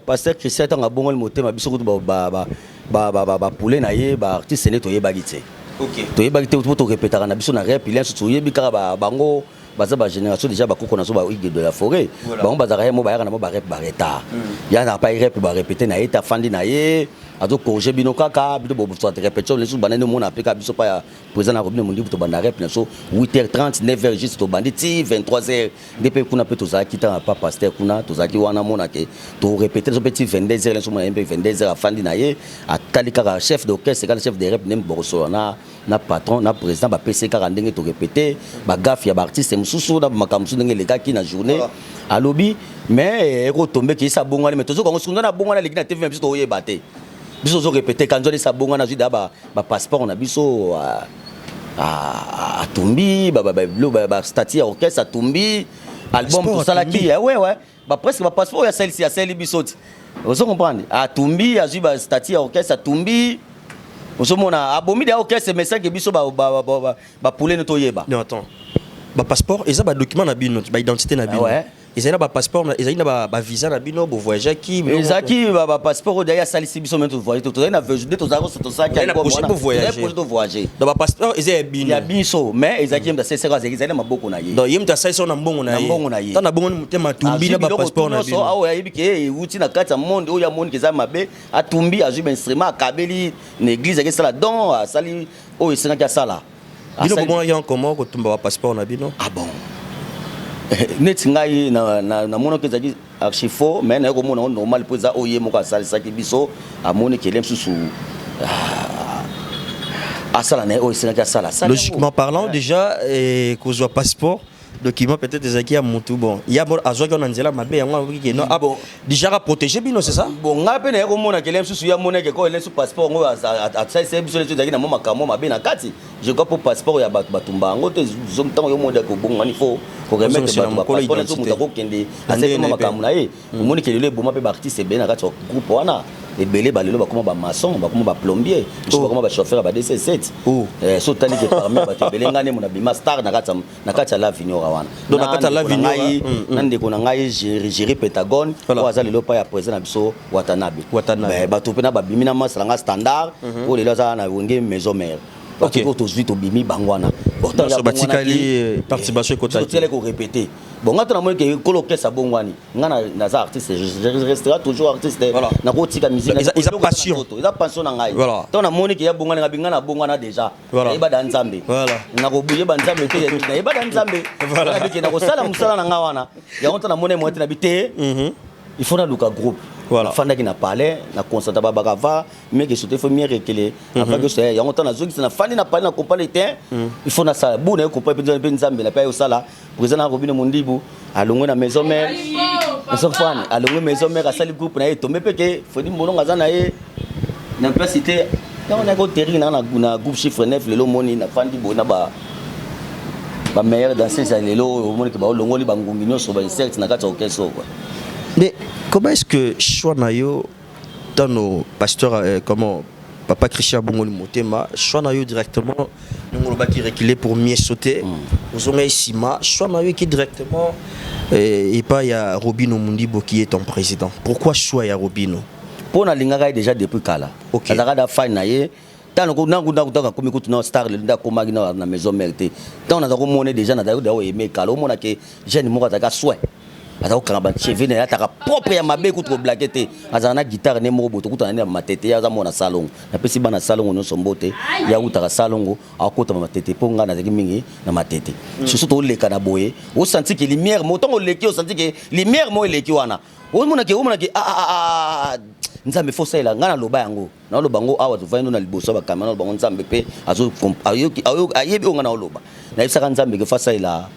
pasteur Christian tango abongoli mutema biso kutu ba poulet na ye ba artiste ne toyebaki te. OK. Toyebaki te to répétera na biso na rap il surtout yebi kaka bango baza ba génération déjà bakoko na so ba Hugues de la Forêt bango bazaka mo ba yaka na mo ba rap ba retard ya na pas rap ba répéter na ye ta fandi na ye azo corriger bino kaka bino bo so répétition les sous banane mo na peka biso pa président na Robin Mundi to banda rap na so 8h30 9h juste to banditi 23h depuis kuna pe to za kita pa pasteur kuna to za ki wana mo na ke to répéter so petit 22h les sous mo na 22h fandi na ye atali kaka chef d'orchestre kaka chef de rap nem boroso na patron na président ba PC kaka ndenge to répéter ba gaffe ya ba artiste mususu na makamsu ndenge les gars qui na journée à lobby mais eko tomber ki sa bongwana mais to zo ko sunda na bongwana leki na TV biso to yeba te biso zo répéter quand on sa bongwana zuda ba passeport na biso a tumbi ba statut orchestre a tumbi album tout ça là qui ouais ba presque ba passeport ya celle-ci ya celle biso vous comprenez a tumbi a zuba statut orchestre a tumbi osomona abomi de orchestre mais ça que biso ba poulet to yeba non attends ba passeport et ça ba document na bino ba identité na bino ouais ils ont ba passeport ils ont ba visa na bino bo voyager qui ezaki ba passeport d'ailleurs salisi biso même to voyager to na veut to za ko to ça qui pour voyager donc ba passeport ils ont bino ya biso mais ezaki mda c'est ça ezaki maboko na ye donc yim ta sai so na mbongo na ye tant na bongo mutema tumbi na ba passeport na bino so awo yayibi ke uti na kati ya monde oya monde ke za mabe atumbi azu ba instrument akabeli na église ke sala don asali o isenga ka sala bino comment y a comment ko tumba ba passeport na bino ah bon neti ngai na mono ke zaki archifo mais na ko mona normal pour ça oye moko asalisa ki biso amoni ke lemsusu asala na o isenga ka sala logiquement parlant déjà ko zo passeport document peut-être des acquis à Moutou bon il y a bon azo qu'on anzela mabe yango ki non ah bon déjà à protéger bino c'est ça bon ngape na ko mona ke lemsusu ya mona ke ko le passeport ngo a ça c'est biso le zaki na moma kamo mabe na kati je crois pour passeport ya batumba ngo te zom tango yo monda ko bon ngani faut remettre passeport les zo mutako kende ase moma kamo na ye moni ke le boma pe ba artiste be na kati groupe wana ebele balelo bakoma ba maçon bakoma ba plombier biso bakoma ba chauffeur ba DC7 so tali ke parmi ba tebele ngane mona bima star na kati la vignora wana donc na kati la vignora nande ko na ngai gérer Pentagone ko azali lo pa ya président biso Watanabe ba to pena ba bimina masala nga standard ko lelo za na wenge maison mère OK ko to suite bimi bangwana pourtant ya batikali participation ko tele ko répéter bon ngata na mo ke coloquer sa bongwani ngana na za artiste je resterai toujours artiste na ko tika musique ils ont passion na ngai to na moni ke ya bongwani ngabinga na bongwana déjà eba da nzambe na ko buye ba nzambe te ya eba da nzambe na bike na ko sala musala na ngawana ya ngata na moni mo te na bite il faut na luka groupe voilà fanda qui na parlé na constata ba bakava mais que c'était faut mieux reculer avant que ça y a on na zoki na fandi na parler na compagnie terrain il faut na ça bu na compagnie pe nzambe na pa yo sala président na Robin Mundibu alongo na maison mère so fan alongo maison mère asali groupe na tombe pe que faut di mono ngaza na ye na pas cité on a ko terrain na groupe chiffre 9 le moni na fandi bo na ba meilleur danseur ça lelo moni ke ba longo li bangumbi no so ba insect na kata okelo quoi. Mais comment est-ce que choix nayo dans nos pasteurs comment papa Christian Bongoli Motema choix nayo directement nous va qui reculer pour mieux sauter nous on est Sima choix nayo qui directement et pas il y a Robino Mundibo qui est ton président pourquoi choix il y a Robino pour na lingaka déjà depuis kala OK azaka da fine naye tant ko nangu ndaka komi kutu na star le ndako magi na maison merte tant na ko mona déjà na da aimer kala o mona ke jeune moko ataka souhait azako kanga cheveux na ataka propre ya mabe kutu blaguer te azana na guitare ne moko boto kutu na matete ya za mona salon na pesi bana salon no sombote ya utaka salongo akota matete ponga na zaki mingi na matete surtout to leka na boye o senti que lumière mo tongo leki o senti que lumière mo leki wana o mona ke nzambe fosa ela ngana loba yango na loba ngo awa to vaino na liboso ba kamera loba nzambe pe azo ayebi ngana loba na isaka nzambe ke fasa ela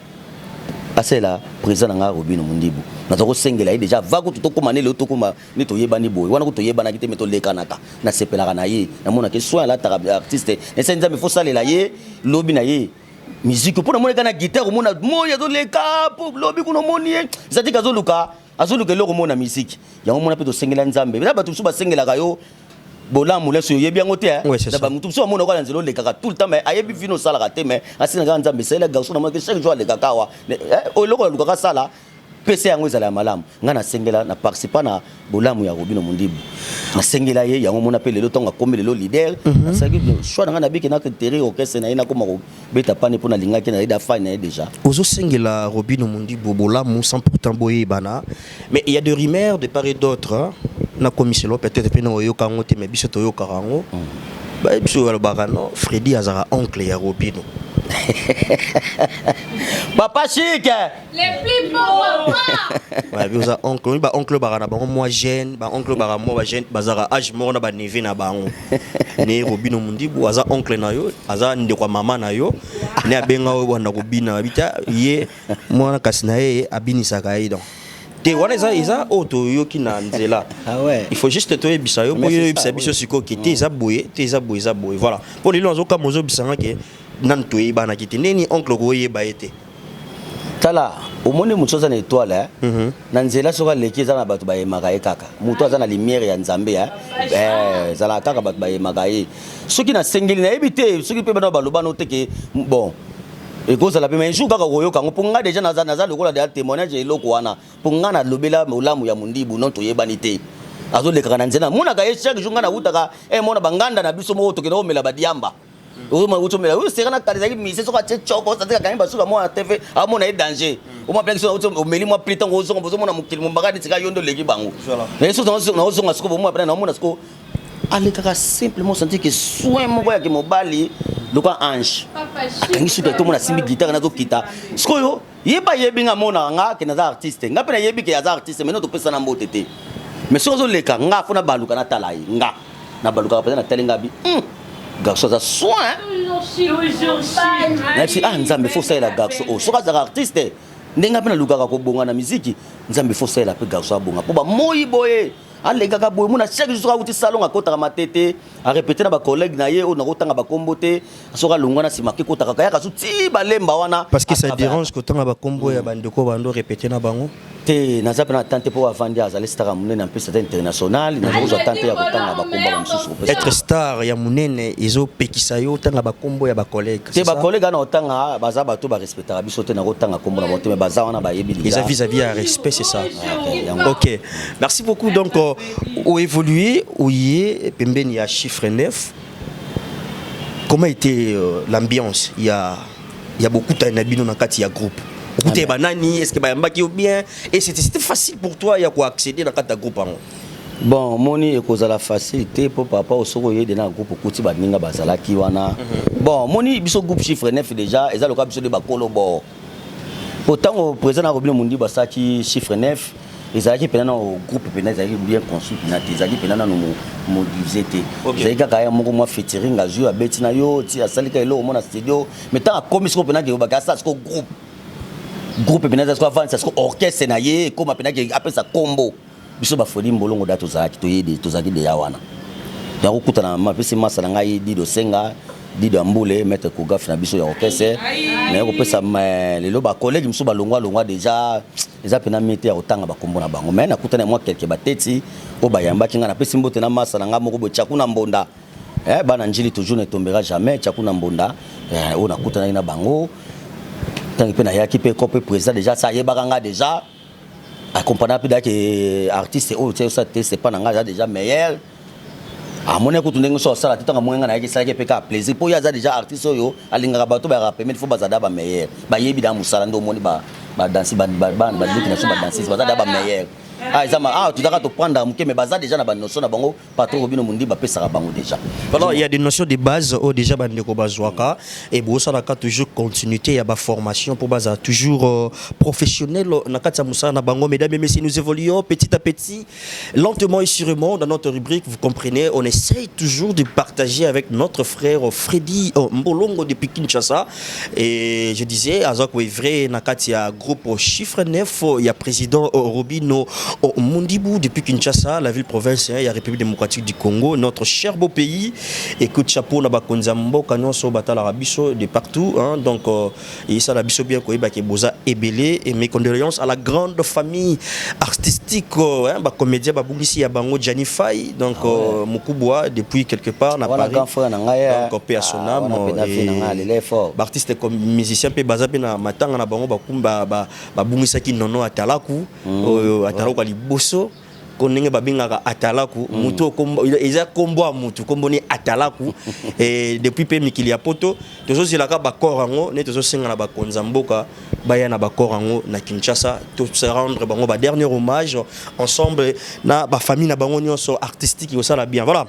asela président nga Robin Mundibu na to ko sengela déjà va ko to komane le to koma ni to yebani boy wana ko to yebana kite meto lekanaka na sepelaka na ye na mona ke soin la artiste et ça nzambe fosa lela ye lobi na ye musique pour na mona kana guitare mona moya to leka pour lobi kuno moni zati kazo luka azoluka loko mona musique yango mona pe to sengela nzambe na bato suba sengela kayo bola moule so yebi yango te ouais c'est ça ba mutu so amona ko nzelo le kaka tout le temps mais ayebi vino sala raté mais asina ga nzambe c'est le garçon na que chaque jour le kaka wa o loko le kaka sala pese yango ezala malamu nga na sengela na participer na bolamu ya Robino Mundibu na sengela ye yango mona pe lelo tonga kombe lelo leader na sagi choix nga na biki na intérêt au kese na ina ko mako beta pane pona linga ke na ida fa na déjà ozo sengela Robino Mundibu bolamu sans pourtant boye bana mais il y a des rumeurs de part et d'autre na commission peut-être pe no yo kango te mais biso to yo karango ba biso wala bagano Freddy azara oncle ya Robino Papa chic les plus beaux papa ouais biso oncle ba oncle bagana ba moi jeune ba oncle bagana moi jeune bazara âge mort na ba neve na bango ne Robino Mundibu aza oncle na yo aza ndekwa mama na yo ne abenga o wana kobina bita ye mwana kasina ye abinisaka ye donc te wana eza auto yoki na nzela ah ouais il faut juste te yebisa yo po yebisa biso siko ki te eza boye voilà po lelo azoka mozo bisanga ke nan to yebana ki te neni oncle ko yeba ete tala omoni mutu aza na étoile na nzela soka leki eza na bato bayemaka ye kaka mutu aza na lumière ya nzambe ezala kaka bato bayemaka ye soki na sengeli nayebi te soki mpe bana baloba no te ke bon ekozala pe mais jour kaka koyoka ngo mpo nga déjà naza lokola de témoignage eloko wana mpo nga na lobela molamu ya Mundibu non toyebani te azolekaka na nzela monaka ye chaque jour nga na wutaka mona banganda na biso moko tokende omela badiamba utomela useka na kalizaki mise soka che choko satika kani basuka mwa TV amona e danger oma plek so omeli mwa plita ngo zongo bozo mona mukili mumbaka ni tika yondo leki bango mais so na zonga siko mwa plena mona siko alekaka simplement sentir que soin moko ya ke mobali loka ange akangi suka to mona simbi guitare na zo kita sikoyo yeba yebinga mona nga ke na za artiste nga pe na yebi ke ya za artiste mais no to pesa na mbote te mais so zo leka nga fona baluka na talai nga na baluka pa na telenga bi garçon za soin merci nzambe faut ça la garçon o soka za artiste ndenga pe na luka ko bonga na musique nzambe faut ça la pe garçon bonga po ba moyi boye alega ka boye muna chaque jour ka uti salon akota matete a répéter na ba collègue na ye o na kotanga ba kombote soka longwa na sima ke kota ka ya ka suti ba lemba wana parce que ça dérange ko tanga ba kombo ya bandeko bando répéter na bango te na zape na tante po avandi azali star munene en plus international na zo tante ya kotanga ba kombo ba msusu être star ya munene izo pekisa yo tanga ba kombo ya ba collègue te ba collègue na otanga baza bato ba respecter biso te na kotanga kombo na bonte mais baza wana ba yebi les vis-à-vis à respect c'est ça OK merci beaucoup donc ou évoluer ou y pembeni ya chiffre 9 comment était l'ambiance il y a beaucoup d'anabino na kati ya groupe écoutez banani est-ce que bayambaki bien et c'était facile pour toi ya ko accéder dans kati ya groupe ango bon moni ekozala facilité pour papa osoko yede na groupe kuti baninga bazalaki wana bon moni biso groupe chiffre 9 déjà eza loka biso de bakolo bo autant président na Robino Mundibu basaki chiffre 9 ezalaki pena au groupe pena ezalaki bien conçu pena ezalaki pena na mo divisé te ezalaki kaka ya moko mwa featuring azu ya beti na yo ti asalika elo mona studio mais tant comme ce pena ke obaka ça ce groupe pena ça avant ça orchestre na ye comme pena ke après ça combo biso ba foli mbolongo dato zaki to yede to zaki de yawana ya kokutana mapesi masala ngai dido senga dido ambule mettre ko gaf na biso ya orchestre na ko pesa lelo ba collègue biso ba longwa déjà eza pena mete ya otanga ba kombo na bango mais na kutana moi quelque bateti o bayamba kinga na pesi mbote na masala nga moko bo tchaku na mbonda bana njili toujours ne tombera jamais tchaku na mbonda o na kutana na bango tant que na yaki pe copé président déjà ça yebaka nga déjà accompagné puis que artiste o ça c'est pas nga déjà meilleur amone ko tundengo so sala titanga mwenga na yaki sala ke ka plaisir po ya za déjà artiste yo alinga bato ba permettre faut bazada ba meilleur ba yebi da musala ndo moni ba danser ba liki na so ba danser bazada ba meilleur ezama tu dois te prendre muke mais baza déjà na ba notion na bango patron Robino Mundibu ba pesa bango déjà alors il y a des notions de base au déjà bandeko bazwaka et bossa la toujours continuité ya ba formation pour baza toujours professionnel na kati ya musala na bango mesdames et messieurs nous évoluons petit à petit lentement et sûrement dans notre rubrique vous comprenez on essaye toujours de partager avec notre frère Freddy Mbolongo depuis Kinshasa et je disais azako est vrai na kati ya groupe chiffre 9 il y a président Robino Au Mundibou, depuis Kinshasa, la ville-province et la République démocratique du Congo, notre cher beau pays, écoute chapeau na bakonzambo kanonso batala rabiso de partout, hein, donc et ça la biso bien koyeba ke boza ebelé et mes condoléances à la grande famille artistique, hein, ba comédien ba bungisi ya bango Gianni Fay, donc Mukubwa depuis quelque part na Paris, donc paix à son âme, artiste comme musicien pe baza pe na matanga na bango bakumba ba bungisa ki nono atalaku atalaku liboso konenge babingaka atalaku muto kombo eza kombo a mutu kombo ni atalaku et depuis pe mikili ya poto tozo zilaka ba korango ne tozo senga na ba konzamboka baya na ba korango na Kinshasa to se rendre bango ba dernier hommage ensemble na ba famille na bango nyonso artistique au sala bien voilà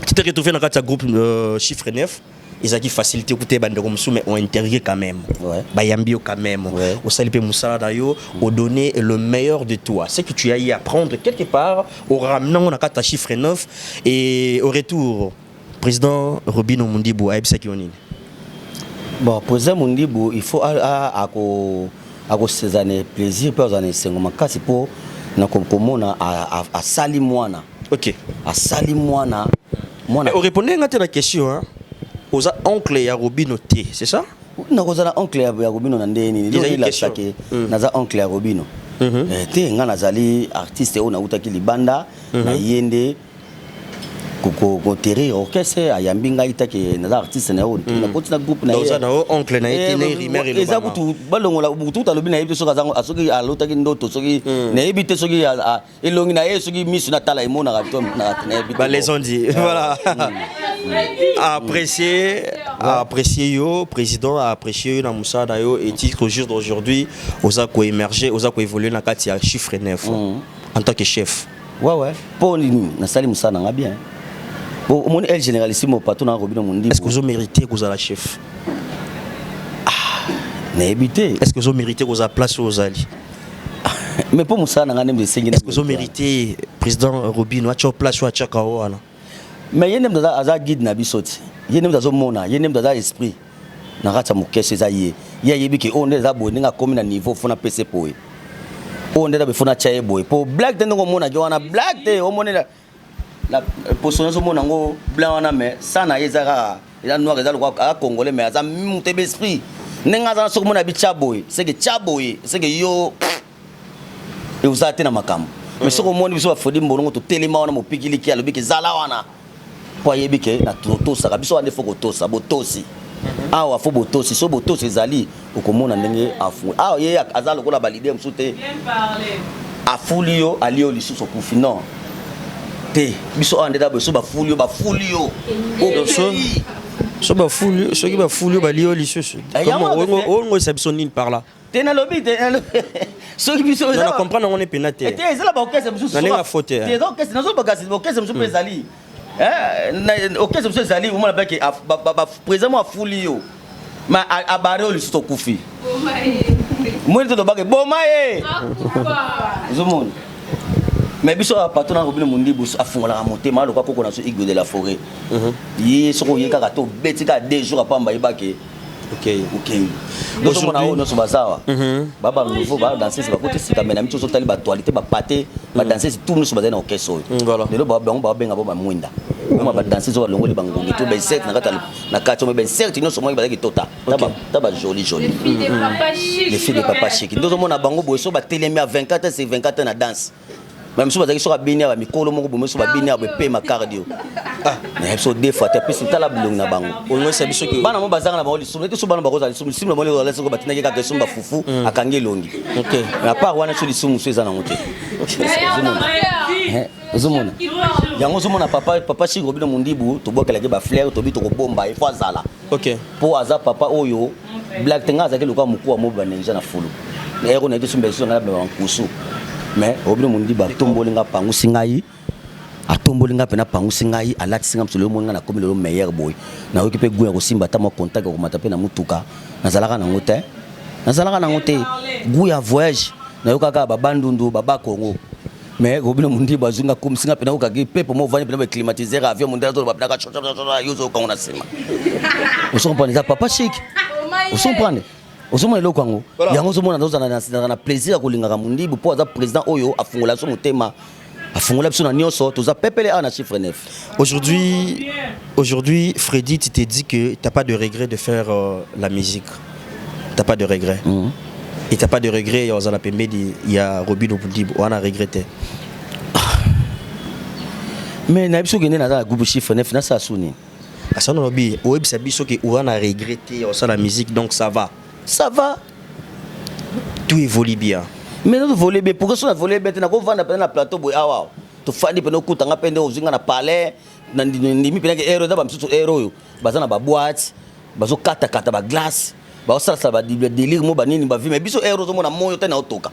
qui te retrouvé dans le groupe chiffre 9. Ils ont facilité écouter bande comme ça mais on intérêt quand même. Bayambio quand même. Au salipé Moussala d'ailleurs, au donner le meilleur de toi. C'est que tu as y apprendre quelque part au ramenant on a quatre chiffre 9 et au retour président Robino Mundibou a Kionine. Bon, président Mundibou, il faut à ces années plaisir pour années 5 c'est pour na komona à Salimwana. OK. À Salimwana. Moi on répondait à la question hein. Aux oncles ya Robino T, c'est ça? Na kozala oncle ya Robino na ndeni ndio ila sake naza oncle ya Robino. Te nga nazali artiste o na utaki libanda na yende ko terre orchestre ayambinga itaki naza artiste na on na continue groupe na yeye. Na oncle na ete ne rimer le. Eza kutu balongo la butu talobi na yebi soka zango asoki alotaki ndoto soki na yebi te soki elongi na ye soki misu na tala imona ka to na yebi. Ba les ont dit. Voilà. Apprécier yo président a apprécié na Moussa Dayo et titre au jour d'aujourd'hui aux a ko émerger aux a ko évoluer na kati ya chiffre 9 en tant que chef. Ouais pour na sali Moussa na bien bon mon el généralissimo patron na Robino Mundi. Est-ce que vous méritez que vous la chef na éviter est-ce que vous méritez que vous a place aux ali mais pour Moussa na ngane msengi est-ce que vous méritez président Robino a cha place wa cha kawana mais yenem da aza guide na bisoti yenem da zo mona yenem da esprit na rata mukese za ye yebi ke on za boni nga komi na niveau fona pc poe on da be fona chaye boy po black de ngo mona jwana black de o mona la position zo mona ngo blanc wana mais sana yezaka ila noir eza lokwa a congolais mais aza mute be esprit nenga za so mona bi chaboy c'est que chaboy c'est que yo et vous êtes na makambo mais so ko moni biso ba fodi mbongo to telema wana mo pikili ki alobi ke zala wana po yebike na tosa biso ande foko tosa botosi awa fo botosi so botosi ezali okomona ndenge afu awa ye azalo kola balide msute afulio alio lisuso kufi non te biso ande da biso ba fulio so ba fulio so ki ba fulio balio lisuso comment on ça biso nini par là te na lobby te so ki biso on comprendre on est pénaté te ezala ba okese biso na nga faute te okese nazo bagasi okese biso ezali okese biso ezali omona bake président a fuli yo ma abare o lisuto kufi mwini to bake bomaye zomoni mais biso a patron na Robino Mundi afungola motema lokwa koko na so Igwe de la Forêt ye soko ye kaka to betika 2 jours apamba yebake OK donc on a on so bazawa baba nouveau ba danser c'est ba côté c'est kamena mito so tali ba toilette ba pâté ba danser tout nous so bazana orchestre voilà lelo ba benga ba mwinda on ba danser so longo le bango to ben set na kata na kata mais ben certes nous so mo ba ki tota taba joli les filles de papa chic donc on a bango boy so ba telemi à 24 c'est 24 na danse même so bazaki so ba bini ba mikolo moko bomo so ba bini ba pe ma cardio mais so des fois te pesi tala bulong na bango on sait biso que bana mo bazanga na bango so so bana bakoza so sim na mo le so batina ke ka so ba fufu akange longi OK mais à part wana so lisumu so ezana ngote zomona yango zomona papa Chic Robino Mundibu to bokela ke ba fleur to bi to ko bomba il faut azala OK po aza papa oyo black tenga za ke lokwa mukuwa mo banenja na fulu na ero na ite sumbe so na ba nkusu mais Robino Mundibu atombolinga pangu singai atombolinga pena pangu singai alati singa msolo mo na komi le meilleur boy na okipe guya ko simba ta mo contact ko mata pe na mutuka nazalaka na ngote guya voyage na yokaka babandundu baba Congo mais Robino Mundibu azunga comme singa pena okaki pepe mo vani pena ba climatiser avion mondial to ba chocha yozo ko na sema on se comprend ça papa Chic on se comprend ozomona eloko yango yango ozomona na plaisir ya kolingaka mondibu mpo aza président oyo afungola biso motema afungola biso na nyonso toza pepele a na chiffre 9. Aujourd'hui, Freddy, tu t'es dit que tu n'as pas de regret de faire la musique. Tu n'as pas de regret. Et tu n'as pas de regret, il y a Robin Opundibu, on a regretté. Mais na biso gene na groupe chiffre 9 na sa suni. Ça non obi, web c'est biso que on a regretté la musique, donc ça va. Ça va. Tout évolue bien. Mais nous voler bien, pourquoi ça voler bien, na ko vanda na plateau boy awa. To fandi pe no kutanga pende ozinga na palais, na ndimi pe na ero da ba msusu ero yo. Bazana ba boîte, bazo kata ba glace, ba osala ba délire mo ba nini ba vie, mais biso ero zo mona moyo tena otoka.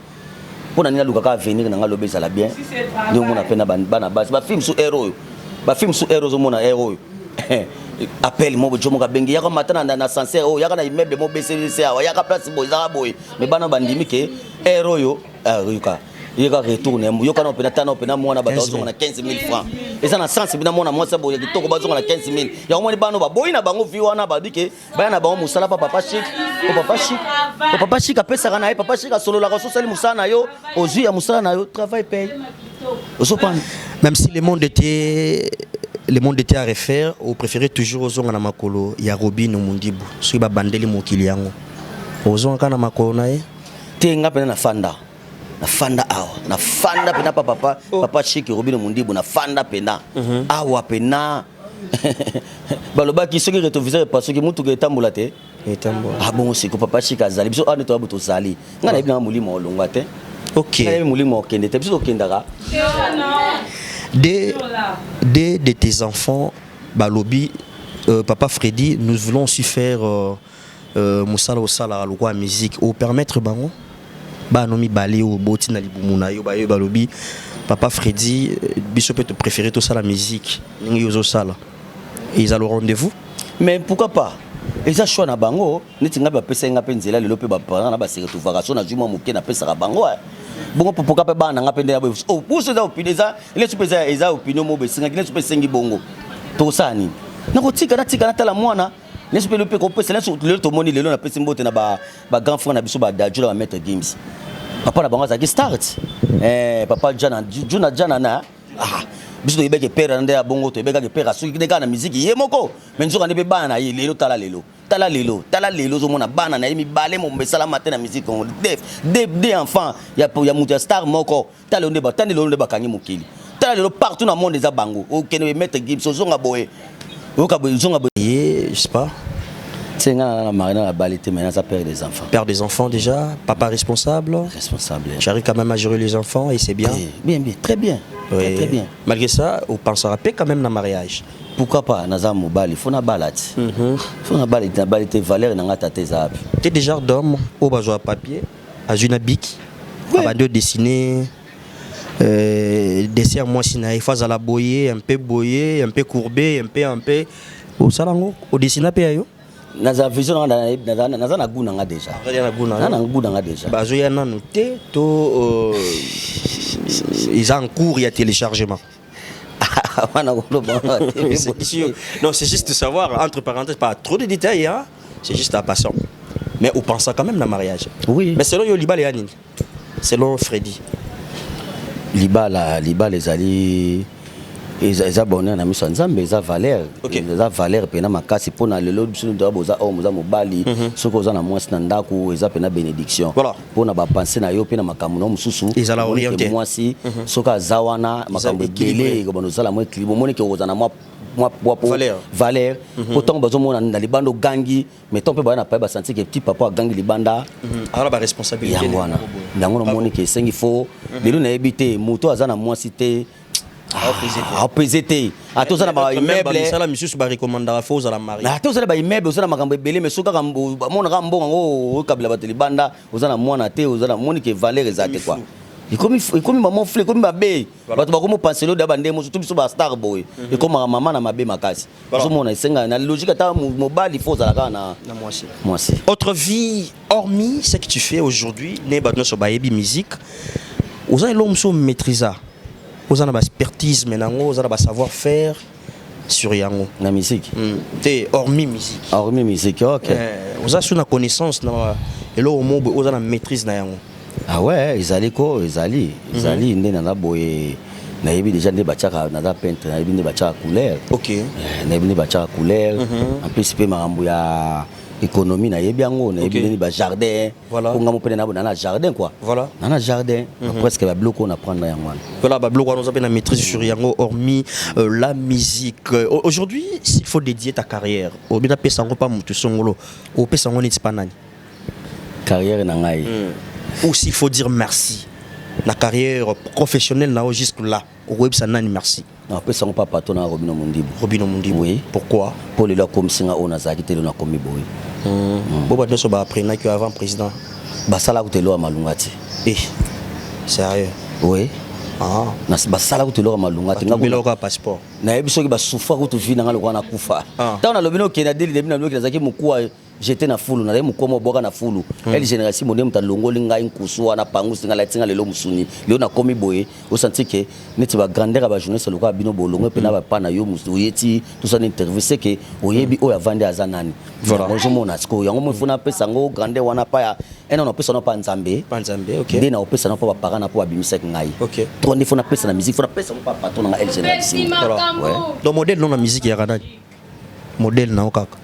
Pona nina luka ka venir na ngalo bezala bien. Ndio mona pe na bana basi ba film su ero yo. Ba film su ero zo mona ero yo. Appel mo bojo mo ka bengi yaka matana na sancerre o yaka na immeuble mo BCC awa yaka place boy za boy me bana bandimi ke ero yo yuka yaka retourner yoka na opena tana opena mwana ba tazo na 15000 francs eza na sens bina mwana mwasa boy kitoko bazo na 15000 ya mwana bano ba boy na bango vi wana ba dike ba na bango musala papa chic o papa chic apesa kana papa chic solo la so sali musala na yo ozui ya musala na yo travail paye osopana. Même si le monde était à refaire, on préférait toujours aux gens à Makolo, il y a Robin ou Mundibu, ceux qui ont bandé Mokili yango. Aux gens à Makolo nae, tenga pena na fanda awa, na fanda pena papa chic Robin Mundibu na fanda pena awa pena. Baloba ki soki retoviser parce que mutu ke tambola te. Ah bon c'est que papa chic azali biso ane to abuto sali. Ngana ibina mulimo olongwa te. OK. Ngana mulimo okende te biso okendaka. Dès de tes enfants, Balobi, Papa Freddy, nous voulons aussi faire Moussala Osala, le roi musique, ou permettre Bango, Banomi Balé ou Botina Libumuna, Balobi, Papa Freddy, Bishop peut te préférer tout ça la musique, Ningi Sala. Ils ont le rendez-vous. Mais pourquoi pas? Et ça choix na Bango, n'etinga ba pesa nga penzela le lope ba parents na ba se retrouveration na juma moké na pesa Bango. Bongo pourquoi pas bana nga pende abo oh pour ça opinion ça les supeza eza opinion mo be singa les supeza sengi bongo to sani na ko tika na tala mwana les supeza le pe ko pesa le to moni lelo na pesa mbote na ba grand frère na biso ba dajula ba mettre games papa na bango za ki start papa jana na biso to yebeke père na bongo to yebeka ke père so ki na musique ye moko mais nzoka ne be bana ye lelo tala lelo zo mona bana na yemi balé mo mbesala matin na musique on des enfants ya muta star moko tala onde ba tande lo onde ba kangi mokili tala lelo partout na monde za bango o kene mettre Gibbs zonga boye o ka boye zonga boye Je sais pas. Tsenga na marina la balité maintenant ça père des enfants. Père des enfants déjà, papa responsable. J'arrive quand même à gérer les enfants et c'est bien. Bien, très bien. Oui. Très bien. Malgré ça, on pensera pas quand même dans le mariage. Pourquoi pas naza mobali faut na balati. Faut na balité valeur na ngata tezapi. Tu es déjà d'homme au besoin papier, à une bic, à deux dessiner dessert moi si il faut à la boyer, un peu courbé, un peu au salango, au dessiner pe ayo. Naza vision naza na guna nga déjà. Na guna nga déjà. Bazo ya na noté to ils ont en cours il y a téléchargement. Non, c'est juste de savoir, entre parenthèses, pas trop de détails, hein? C'est juste la passion. Mais on pense quand même dans le mariage. Oui. Mais selon Yoliba et Anine, selon Freddy. Liba les alliés. Ils abonnés na miso nzambe eza valeur eza valeur pena makasi pona lelo biso ndo boza o muza mobali soko za na mwasi na ndako eza pena bénédiction pona ba penser na yo pena makambo no mususu ezala orienté mwasi soka zawana makambo belé ko bono zala mo clip moni ke ozana moi valeur pourtant bazo mona na libando gangi mais ton pe ba na pa ba sentir que petit papa gangi libanda alors ba responsabilité yangwana ndango no moni ke sengi fo lelo na ebité moto azana mwasi te APZT. Atozana ba immeuble. Ça la monsieur ba recommandera faux à la mariée. Atozana ba immeuble, ozana makambo belé mais soka kambo mona kambo ngo kabila ba telibanda, ozana mwana te, ozana moni ke valeur ezate quoi. Ikomi maman flé, ikomi babe. Bato ba komo penser lo da bande mo surtout biso ba star boy. Ikomi maman na mabe makasi. Biso mona isenga na logique ata mobali faux à la na moi aussi. Autre vie hormis ce que tu fais aujourd'hui, né ba no so ba yebi musique. Ozana l'homme so maîtriser. Vous avez l'expertise, vous avez savoir-faire sur Yango. La musique. Hormis musique. Hormis musique, ok. Vous avez une connaissance dans et là au moins aux la maîtrise na yango. Ah ouais, ils allaient ils na boye na yebi déjà ne bachaka na peintre na yebi ne bachaka couleur. OK. Na yebi ne bachaka couleur. En plus pe marambo ya économie na yebi yango na yebi ne ba jardin. Voilà. Ko ngamo pe na jardin quoi. Voilà. Na jardin presque ba bloc on apprendre na yango. Voilà, ba bloc on a la maîtrise sur yango hormis la musique. Aujourd'hui, s'il faut dédier ta carrière, au bina pe sango pa mutu songolo, au pe sango ni tipanani. Carrière na ngai. Ou s'il faut dire merci. La carrière professionnelle là jusque là, au web ça nani merci. Non, pe sango pa patona Robino Mundibu. Robino Mundibu. Oui. Pourquoi? Pour les là comme singa ona za kitelo na komi boy. Boba nso ba après que avant président. Ba sala kutelo a malungati. Sérieux? Oui. Ah. Na ba sala kutelo a malungati ngabelo ka passeport. Na yebiso ki ba soufa kutu vi na ngalo kwa na kufa. Ta na lobino ke na deli de bina loki zaki mukua j'étais na fulu na le mukomo boka na fulu. Elle génération modem ta longoli nga inkusu na pangu singa la tinga lelo musuni. Leo na komi boye o senti ke neti ba grandeur ba jeunesse lokwa bino bolongo pe na ba pana yo musu yeti tout ça interview c'est que oyebi o ya vande azanani. Voilà. Bonjour mon asko yango mo funa pesa ngo grandeur wana pa ya ena na pesa na pa nzambe. Pa nzambe, OK. Dena o pesa na pa ba parana na pa bimisa ngai. OK. To ndi funa pesa na musique funa pesa pa patron na elle génération. Ouais. Donc modèle non la musique ya kanani. Modèle na okaka.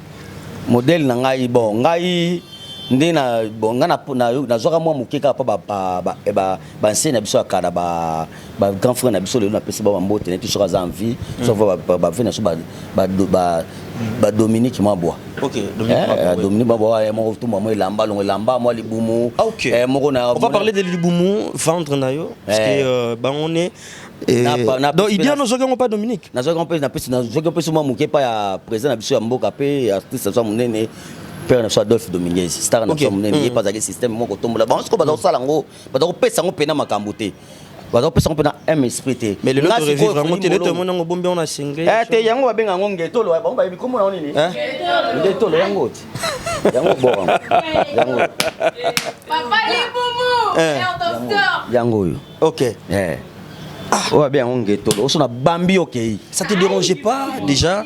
Modèle na ngai bon ngai ndena bon ngana na zoka mwa mukeka pa ba enseigne biso akada ba grand frère na biso le na pesa ba mbote na tisoka za envie so ba vena so ba Dominique Mabwa. OK, Dominique Mabwa mo tout mo lamba mo libumu. On va parler de libumu vendre na yo parce que ba on est donc il dit à nos gens pas Dominique. Na zoka na pesa mo mukepa ya président na biso ya mboka pe artiste so munene père na so Adolphe Dominguez star na so munene pas avec système moko tombola ba ko ba zo sala ngo ba zo pesa ngo pena makambo te. Ba zo pesa ngo pena un esprit te. Mais le notre revivre vraiment te le monde ngo bombe on a single. Te yango ba benga ngo ngetolo ba ba bikomo na nini? Ngetolo yango ti. Yango bon. Yango. Papa Libumu, yango yo. OK. Ouais bien on ngetolo. On a bambi OK. Ça te dérangeait pas déjà?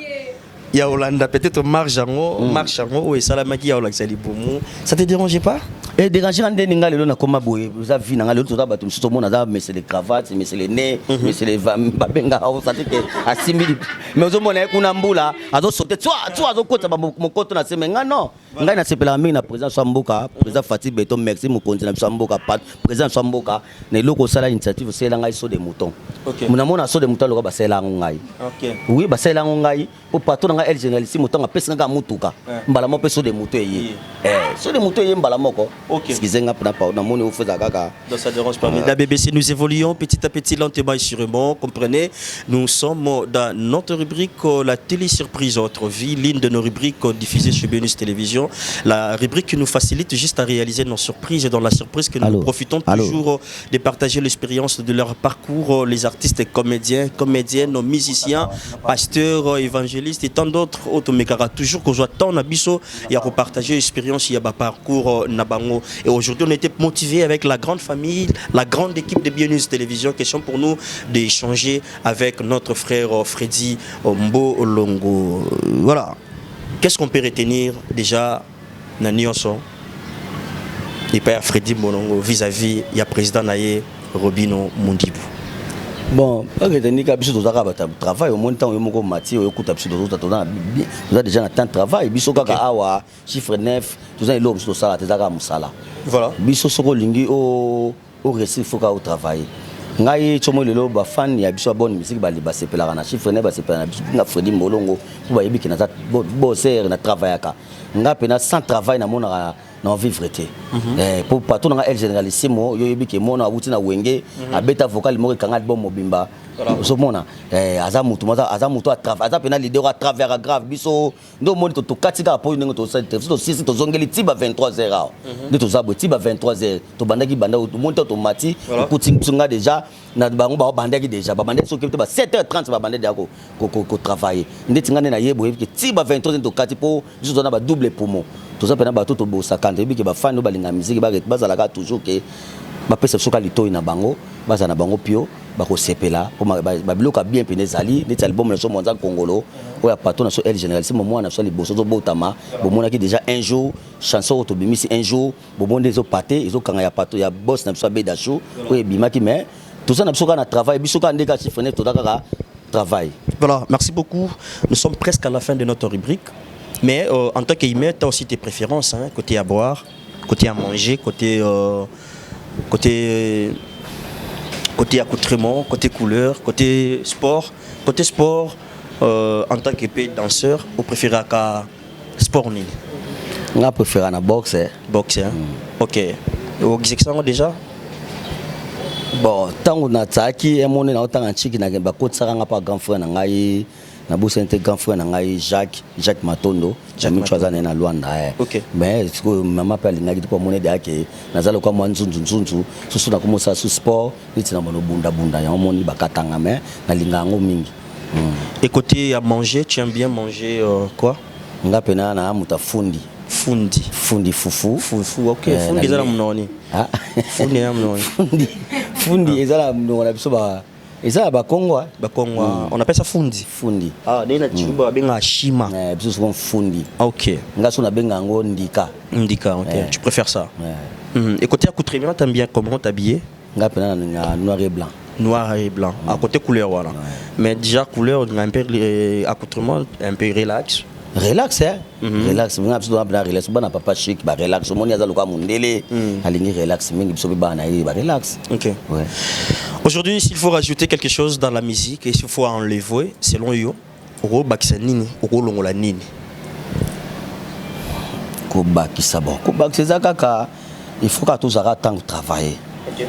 Il y a Hollanda peut-être Marc Jango et Salamaki ya Olaxali Boumou. Ça te dérangeait pas? Et déranger en déninga le na koma boye. Vous avez vu na le tout ça ba tout le monde a mais c'est les cravates, mais c'est les nez, mais c'est les babenga au ça que à 6000 mais au monde kuna mbula azo sauter toi azo kota ba mon koto na semenga non. Ngai na sepela mingi na président Samboka, président Fatih Beton merci mon continent Samboka président Samboka na loko sala initiative c'est la ngai so de mouton. OK. Mona mona so de mouton lo ba sala ngai. OK. Oui ba sala ngai pour patron nga el généraliste mouton a pesa nga mutuka. Mbala mo peso de mouton yi. So de mouton yi mbala moko. OK. Excusez nga na na moni o feza kaka. Donc ça dérange pas. La BBC nous évoluons petit à petit lentement et sûrement, comprenez. Nous sommes dans notre rubrique la télé surprise autre vie, l'une de nos rubriques diffusées sur BNews Télévision. La rubrique qui nous facilite juste à réaliser nos surprises et dans la surprise que nous profitons toujours de partager l'expérience de leur parcours, les artistes, comédiens, comédiennes, nos musiciens, pasteurs, évangélistes et tant d'autres autres mekara toujours qu'on soit tant nabiso et à repartager l'expérience il y a parcours nabango et aujourd'hui on était motivés avec la grande famille, la grande équipe de BNews Télévision. Question pour nous d'échanger avec notre frère Freddy Mbo Longo. Voilà. Qu'est-ce qu'on peut retenir déjà Nanyonso et pas Freddy Mbonongo vis-à-vis il y a président Naye Robino Mundibu. Bon, retenir que biso tozaka ba travail au moins temps yo moko mati yo kuta biso tozana vous déjà na temps travail biso kaka awa chiffre 9 tozana lo biso sala tezaka musala. Voilà. Biso soko lingi au récit faut ka au travail. Ngai chomo lelo ba fan ya biso bonne musique ba liba sepela na chiffre 9 ba sepela na biso na Freddy Molongo pour ba yebiki na bosser na travail aka. Nga pena sans travail na mona na vivre été pour patron na el généralissimo yo yebiki mona wuti na wenge abeta vocal mo kanga bon mobimba so mona azamutu a travail aza pena leader à travers grave biso ndo moni to katika po ndenge to to sisi to zongeli tiba 23h de to zabo tiba 23h to bandaki banda to monte to mati kutinga déjà na bango ba bandaki déjà ba bandaki so kete ba 7h30 ba bandaki ko travailler ndeti ngane na yebo yebiki tiba 23h to kati po biso na ba double poumon tout ça pendant bateau to bosakante biki ba fan no balinga musique ba bazalaka toujours que ba pesa soka litoi na bango baza na bango pio bako sepela pour ba bloka bien penezali net album na so monza congolo o ya patron na so El Général c'est moment na so li boso zo botama bo mona ki déjà un jour chanson autobimisi un jour bo monde zo paté ils ont kanga ya patron ya boss na so beda show o e bimaki mais tout ça na biso ka na travail biso ka ndeka chiffre net to daka travail. Voilà, merci beaucoup. Nous sommes presque à la fin de notre rubrique. Mais en tant qu'aimé, tu as aussi tes préférences, hein, côté à boire, côté à manger, côté accoutrement, côté couleur, côté sport. Côté sport, en tant qu'épée danseur, vous préférez qu'à sport nini? Je préfère la boxe. Boxe, hein? Ok. Vous avez déjà? Bon, tant qu'on a taki, et mon autant un chic n'a pas côté ça n'a pas grand frère n'a na bosse un grand frère n'a Jacques Matondo, j'ai mis 3 années na Luanda. Ok. Mais ce que maman parle n'a dit pour mon aide à qui na zalo comme moi nzunzu so na comme ça sur sport, il na mono bunda ya mon bakatanga mais na lingango mingi. Et côté à manger, tu aimes bien manger quoi? Nga pena na muta fundi fufu, ok. Fundi ezala mnoni. Ah. Fundi na mnoni. Fundi ezala mnoni biso ba ezala ba Kongo. On appelle ça fundi. Ah, nena chiba benga shima. Biso souvent fundi. Ok. Nga so na benga ngo ndika, ok. Tu préfères ça? Et côté accoutrement, t'aimes bien comment t'habiller? Nga pena na noir et blanc. À côté couleur voilà. Mais déjà couleur un peu accoutrement un peu relax. Relax, hein? Relax, on a besoin de relax. On a papa chic, bah relax. On y a dans le cas mondélé, aligné relax. Mais il faut bien relax. Ok. Ouais. Aujourd'hui, s'il faut rajouter quelque chose dans la musique et s'il faut enlever, selon you, au baksanini, au longola nini. Kobakisa bon. Kobakisa kaka, il faut que tous arrêtent de travailler.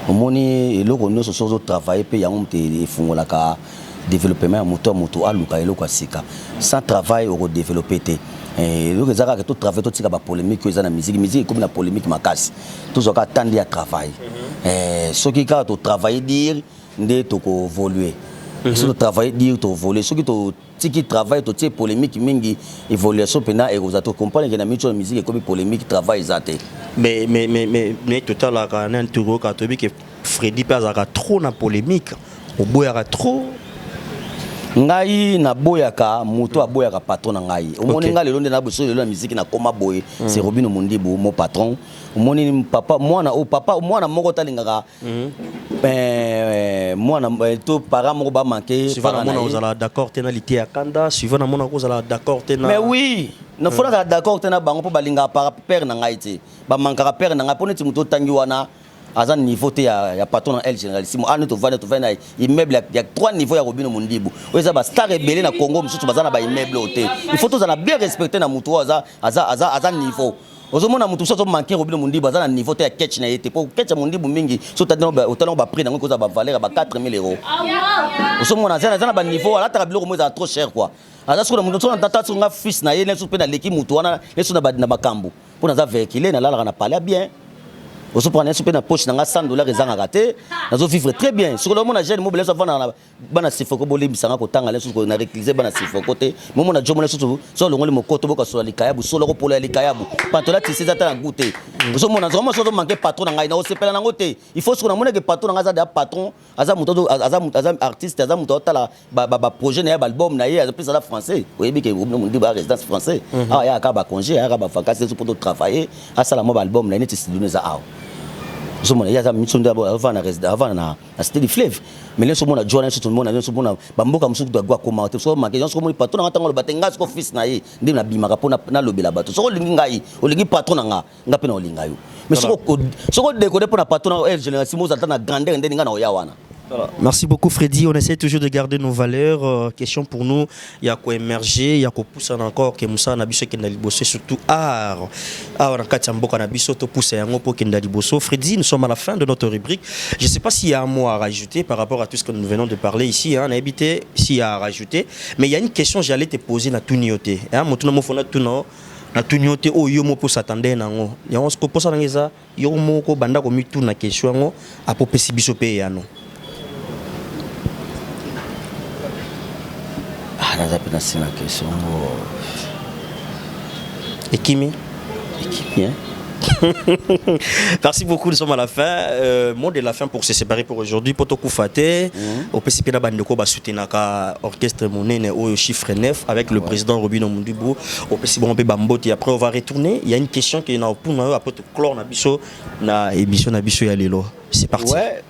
Au moment où le qu'on se soit travailler, puis il y a un petit fongola ka. Développement moteur à Luka et Lokasika. Sans travail, on va développer. Et le résultat que tout travail, tout ça, polémique, que la musique, comme la polémique, ma casse. Tout ça, attendre à travail. Ce qui a travailler, dire, de évoluer. Ce qui travaille, dire, de voler. Ce qui travaille, tout ça, polémique, mingi, évolution, pena, et vous avez compris que la musique est comme polémique, travail, zate. Mais tout à l'heure, on a un tour que Freddy Paz a trop na polémique. Au bout, il y a trop. Ngai na boyaka moto aboyaka patron na ngai omoni ngai lelo na boso lelo na musique na koma boy c'est Robino Mundibu mon patron omoni papa mwana moko talingaka mwana to para moko ba manquer suivant na mona ozala d'accord tena lité ya kanda suivant na mona ozala d'accord tena mais oui na fona d'accord tena bango po balinga para père na ngai te ba mankaka père na ngai pone ti moto tangi wana à un niveau il y a patron El Général si moi tu vas immeuble il y a 3 niveaux ya Robino Mundibu oui ça va star rebelle na Congo mususu bazana ba immeuble hôtel il faut tous bien respecter na mutu à niveau ozomona mutu so manquer Robino Mundibu bazana niveau te ya catch na yete pour catch Mundibu mingi so tadino ba hôtel ba prix na ngo za ba valeur ba 4000 euros ozomona zana ba niveau ala ta biloko mo za trop cher quoi aza so na mutu so na tata so nga fils na ye ne so pe na leki mutu wana leso na makambo pour na za véhicule na la na parler bien. On se prend un super poche dans $100 et en raté. Nous vivre très bien. Sur le monde, jeune mobile, ça va dans la sifoko bolim, ça va autant aller sur le réclisé, dans la sifokote. Moment na jomo sur le monde mokoto boka sur les kayabu, sur le repos les kayabu. Pantola tissé ça t'a goûté. Nous sommes dans vraiment sur manquer patron dans ngaina, on se pèle dans côté. Il faut sur le monde que patron dans azada patron, azam artiste, azam tala ba projet na album na yé, plus à la français. Oui, bien que vous me dites résidence français. Ah ya ka ba congé, ya ka ba vacances pour travailler. À ça la mobile album na net c'est donner ça. Il y a des gens qui avant c'était du fleuve. Mais là, tout le monde a joué, tout le monde a joué. Bamboka musuku doit quoi commenter. So ma question, comme patron na tango le batenga ko fils na ye, ndi na bimaka pona na lobi la bato. So lingi ngai, o lingi patron nga, nga pe na linga yo. Mais so ko décoder pour na patron El Général Simo zata na grandeur ndi nga na oya wana. Voilà. Merci beaucoup Freddy, on essaie toujours de garder nos valeurs. Question pour nous, il y a quoi émerger, il y a quoi pousser encore, que Moussa Nabiso qui n'a bossé surtout art. Art en Katiamboka Nabiso to pousser un mot qui n'a bossé. Freddy, nous sommes à la fin de notre rubrique. Je ne sais pas s'il y a un mot à rajouter par rapport à tout ce que nous venons de parler ici. On a évité s'il y a à rajouter, mais il y a une question que j'allais te poser na tunioté. Hein, mon tout fona tuno. Na tunioté o yomo pour s'attendre nango. Ya on se pose na ngeza yomo ko banda ko mitu na question ngo apopesi biso pe yano. C'est une question. Et Kimi? Et Kimi, hein? Merci beaucoup, nous sommes à la fin. Mot de la fin pour se séparer pour aujourd'hui. Potokou Faté, au PCP Nabandeko Basutenaka, Orchestre Monene au chiffre 9 avec le président Robino Mundubou, au PCP Bamboti. Après, on va retourner. Il y a une question qui est là pour nous, après clore Nabiso, na émission Nabiso Yalelo. C'est parti. Ouais.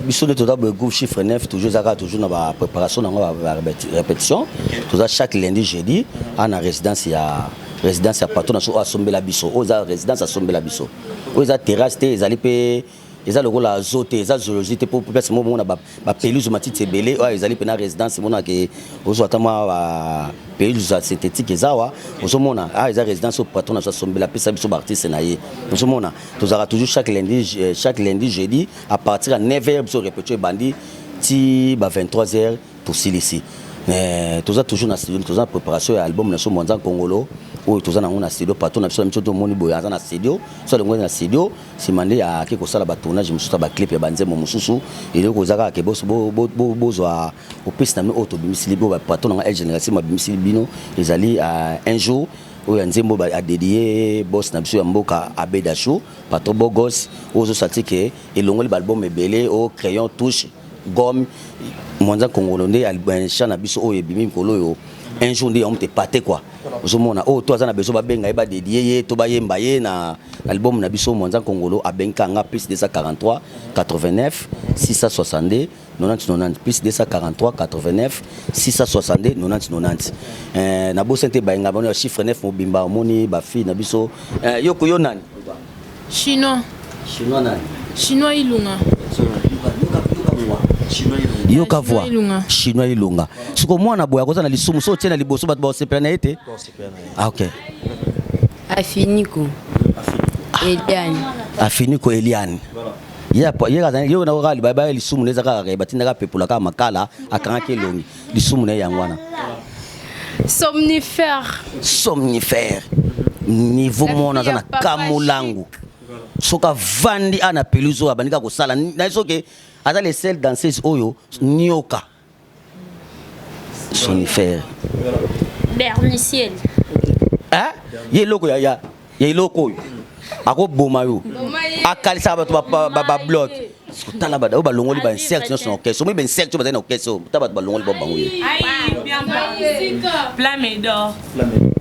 Biso de total groupe chiffre 9 toujours dans la préparation dans la répétition. Tout chaque lundi jeudi à la résidence à Pato na so asombe la biso. Oza résidence asombe la biso. Oza terrasse ils allaient payer ils allaient le la zoté ils zoologie pour place moment on a ba pelouse matite belé ils allaient na résidence mona que ozo atama pelouse synthétique ezawa ozo mona ils a résidence au Pato na so asombe la pesa biso artiste na ye. Ozo mona tous toujours chaque lundi jeudi à partir de 9h biso répéter bandi ti ba 23h tout ici. Tous toujours na studio tous en préparation ya album na so monza congolo ou tous na studio Pato na biso na biso moni boya na studio so le ngona na studio simande ya ke ko sala ba tournage mususu ba clip ya banzemo mususu ile ko zaka ke bozwa au piste na auto bimisili bo ba Pato na el génération ma bimisili bino ezali un jour oyo nzembo a dédié boss na biso ya mboka Abeda Show Pato Bogos ozo satike elongoli ba album ebele au crayon touche gomme monza congolais album chana biso oyo bimi kolo yo un jour ndi on te paté quoi ozomona oh toi na beso ba benga ba dédié ye to ba yemba ye na album na biso monza congolo abenka nga plus 243 89 662 90 90 plus 243 89 662 90 90 na bo sente ba nga ba chiffre 9 mobimba moni ba fille na biso yoko yo nani Chinois nani Chinois Ilunga yoka voix chinois ilunga siko mwana boya koza na lisumu so tiena liboso bat ba sepela na ete ah OK Afiniko Eliane ya yo na ogali baba lisumu neza ka batinda ka pepula ka makala akanga ke longi lisumu na yangwana somnifère niveau mona za na kamulangu soka vandi ana peluzo abanika ko sala na soke ada les seuls danseuses oyo nyoka somnifère Berniciel ye loko ya loko ako boma yo akalisa bato ba bloc tala bada ba longoli ba insecte no orchestre mo ben insecte ba na orchestre taba ba longoli ba bango ye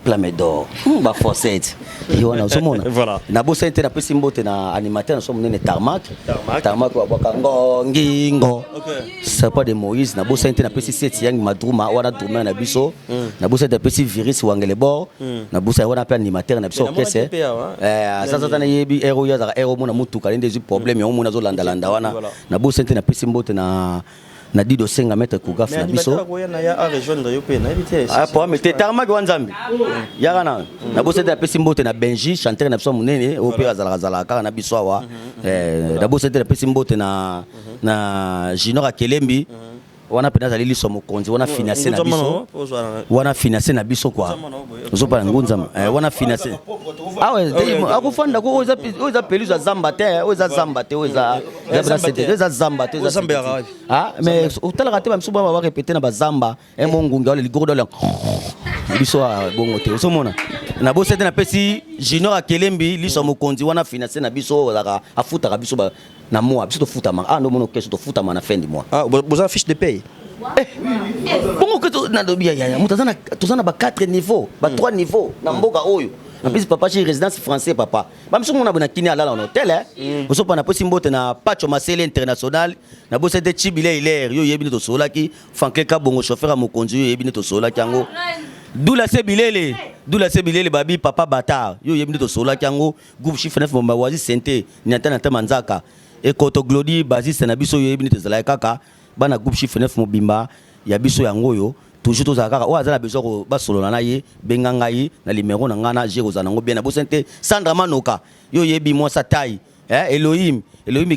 Plamédor ba forcette yo na somona voilà na bo sente na pesi mbote na animateur na somo nene tarmac wa boka ngingo c'est pas de Moïse na bo sente na pesi seti yang madruma wana drummer na biso na bo sente na pesi virus wangelebor na bo sente wana pe animateur na biso orchestre sasa na yebi ero ya za ero mona mutuka ndezi problème yo mona zo landa wana na bo sente na pesi mbote na dido senga mettre kugaf na biso pour mettre tarmac wanzambi yakana na bo sente na pesi mbote na Benji chanteur na biso munene opera zala kaka na biso wa na bo sente na pesi mbote na Junior Kelembi wana pena zali liso mokonzi wana financer na biso wana financer na biso kwa zopa ngunzama wana financer awe akufanda ko oza peluza zamba te oza zamba te oza zamba te mais utala kate ba msuba ba répéter na bazamba mongunga wala ligoro dole biso bongo te osomona na bo sete na pesi Junior Kelembi liso mokonzi wana financer na biso la afuta ka biso ba na moi biso to futa ma no mono keso to futa ma na fin du mois vous avez fiche de paye bongo que na dobia ya mutazana tuzana ba 4 niveaux ba 3 niveaux na mboka oyo en plus papa chez résidence français papa ba mso mona bona kini ala na hôtel oso pa na posi mbote na Pacho Masele international na bo sete chibile ilaire yo yebi to solaki fanke ka bongo chauffeur mokonzi yo yebi to solaki yango Doula Sebilele babi papa Batar yo yebi to solaki yango groupe chiffre 9 bomba wazi sente nyata na manzaka et koto glodi basiste na biso yo yebi to zala kaka bana groupe chiffre 9 mobimba ya biso yango yo toujours to zala kaka o azala beso ko basolo na ye benganga yi na numéro na ngana je ko zanango bien na bo sente Sandra Manoka yo yebi mo sa taille Elohim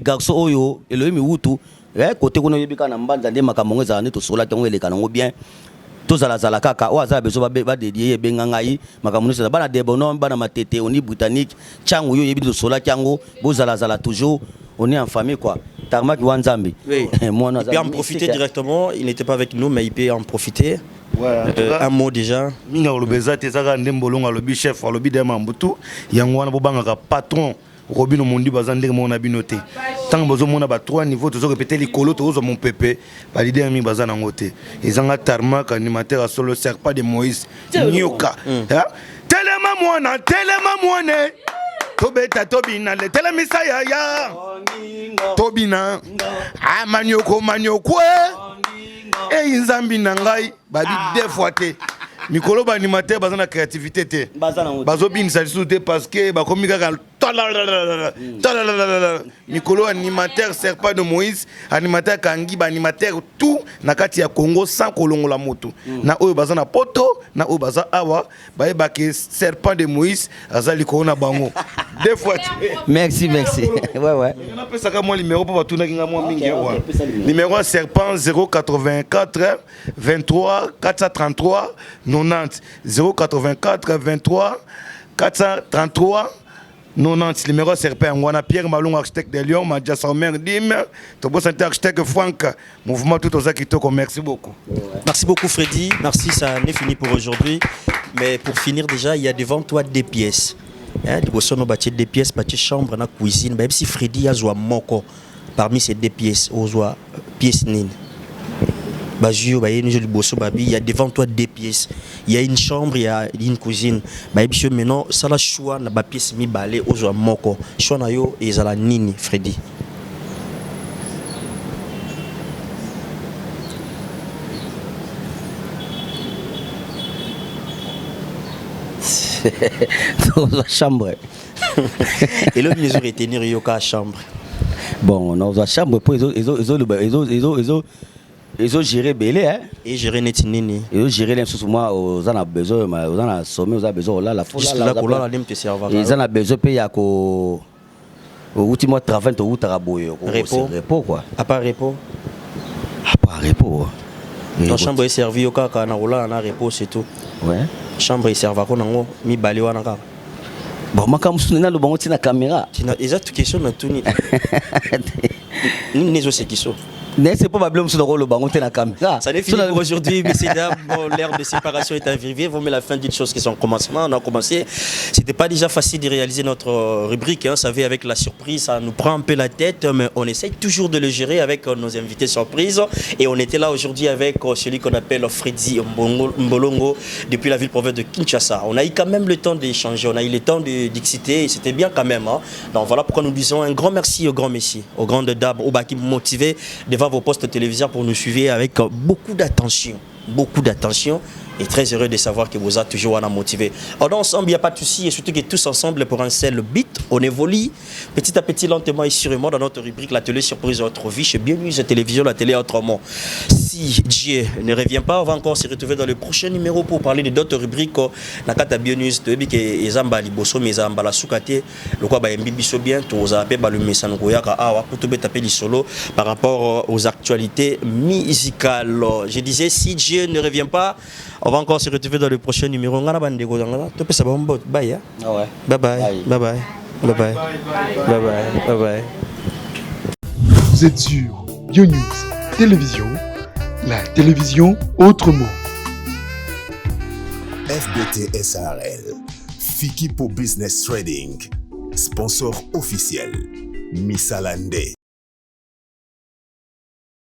garçon oyo Elohim wutu côté kono yebi kana mbanza nde makambo za ne to solaki yango eleka nango bien tozala kaka o azala beso ba dédié benganga yi makambo na bana debono bana matete oni britannique changu yo yebi to solaki yango bo zala toujours on est en famille quoi. Tarmac Wanzambi. Oui. Il peut en profiter directement. Il n'était pas avec nous, mais il peut en profiter. Un mot déjà. Minga olobeza te saka ndembolonga alobi chef alobi de mambutu yango wana bobanga patron Robino Mondi bazandé mon abinoté. Tant que mon a 3 niveaux, tous répéter les colos, tous mon pépé, par l'idée à mi bazan en côté. Ils ont un tarmac animateur à solo serpent de Moïse. Nyoka. Tellement moine. Tobeta Tobina, le telemisaya ya. Tobina. Ah manioko. Et Nzambi nangai, babi défoité. Mikolo ba animateur bazan la créativité te. Bazobin ça soute parce que ba komi kaka Mikolo animateur serpent de Moïse, animateur Kangi, animateur tout na kati ya Congo sans kolongo la moto. Na oyo bazan na poto, na oyo bazan awa, ba ke serpent de Moïse azali ko na bango. Deux fois. Merci. Ouais. On appelle ça comme moi numéro pour tout na kinga moi mingi wa. Numéro serpent 084 23 433 90 084 23 433 90. Numéro serpent on a Pierre Malong architecte de Lyon, Madja Somer Dim, Tobo Santé architecte Franck, mouvement tout aux Akitoko. Merci beaucoup. Merci beaucoup Freddy. Merci, ça n'est fini pour aujourd'hui. Mais pour finir déjà, il y a devant toi des pièces. Des pièces, des chambres, la cuisine. Même si Freddy a joué moko parmi ces deux pièces, aux pièces nines. Il y a devant toi des pièces. Il y a une chambre, il y a une cuisine. Maintenant, ça la choix na ba pièce mi balé aux moko. Choix na yo et ça la nini Freddy. Dans la chambre. Et là, ils ont retenu la chambre. Bon, dans la chambre, ils ont géré Belé, hein. Et géré Netinini. Ils ont géré les sous moi, ils en ont besoin, ils en ont sommé, ils ont besoin là, la foule. Ils en ont besoin de payer au ultimo travail, au repos, quoi. À part repos. Ton chambre est servie au cas où on a un repos, c'est tout. Ouais. Chambre est servie à quoi mi balé wana ka. Bon, ma caméra, le bon tina caméra. Tina, exact question na tout ni. Ni nezo c'est qui so. C'est probablement que le banc est la caméra. Ça n'est fini pour aujourd'hui, messieurs dames. Bon, l'ère de séparation est arrivée. Vous mettez la fin d'une chose qui sont commencement. On a commencé. C'était pas déjà facile de réaliser notre rubrique. Vous savez, avec la surprise, ça nous prend un peu la tête, mais on essaye toujours de le gérer avec nos invités surprises. Et on était là aujourd'hui avec celui qu'on appelle Freddy Mbolongo depuis la ville-province de Kinshasa. On a eu quand même le temps d'échanger, on a eu le temps d'exciter. C'était bien quand même. Hein. Donc voilà pourquoi nous disons un grand merci aux grands messieurs, aux grandes dames, aux baki motivés devant vos postes téléviseurs pour nous suivre avec beaucoup d'attention et très heureux de savoir que vous êtes toujours motivé. Alors ensemble, il n'y a pas de souci et surtout que tous ensemble pour un seul but, on évolue petit à petit, lentement et sûrement dans notre rubrique La télé surprise autre vie chez Bienvenue la télévision, la télé autrement. Si Dieu ne revient pas, on va encore se retrouver dans le prochain numéro pour parler de d'autres rubriques. Nakata Bienvenue, tu sais que Ezamba Liboso, mais Ezamba la Soukate, le quoi ba Mbibiso bien, tu os appelé le Messanogoya Awa pour te taper solo par rapport aux actualités musicales. Je disais si Dieu ne revient pas, on va encore se retrouver dans le prochain numéro. Bye bye. Vous êtes sur BioNews Télévision, la télévision autrement. FBT SARL, Fikipo Business Trading, sponsor officiel, Missalande.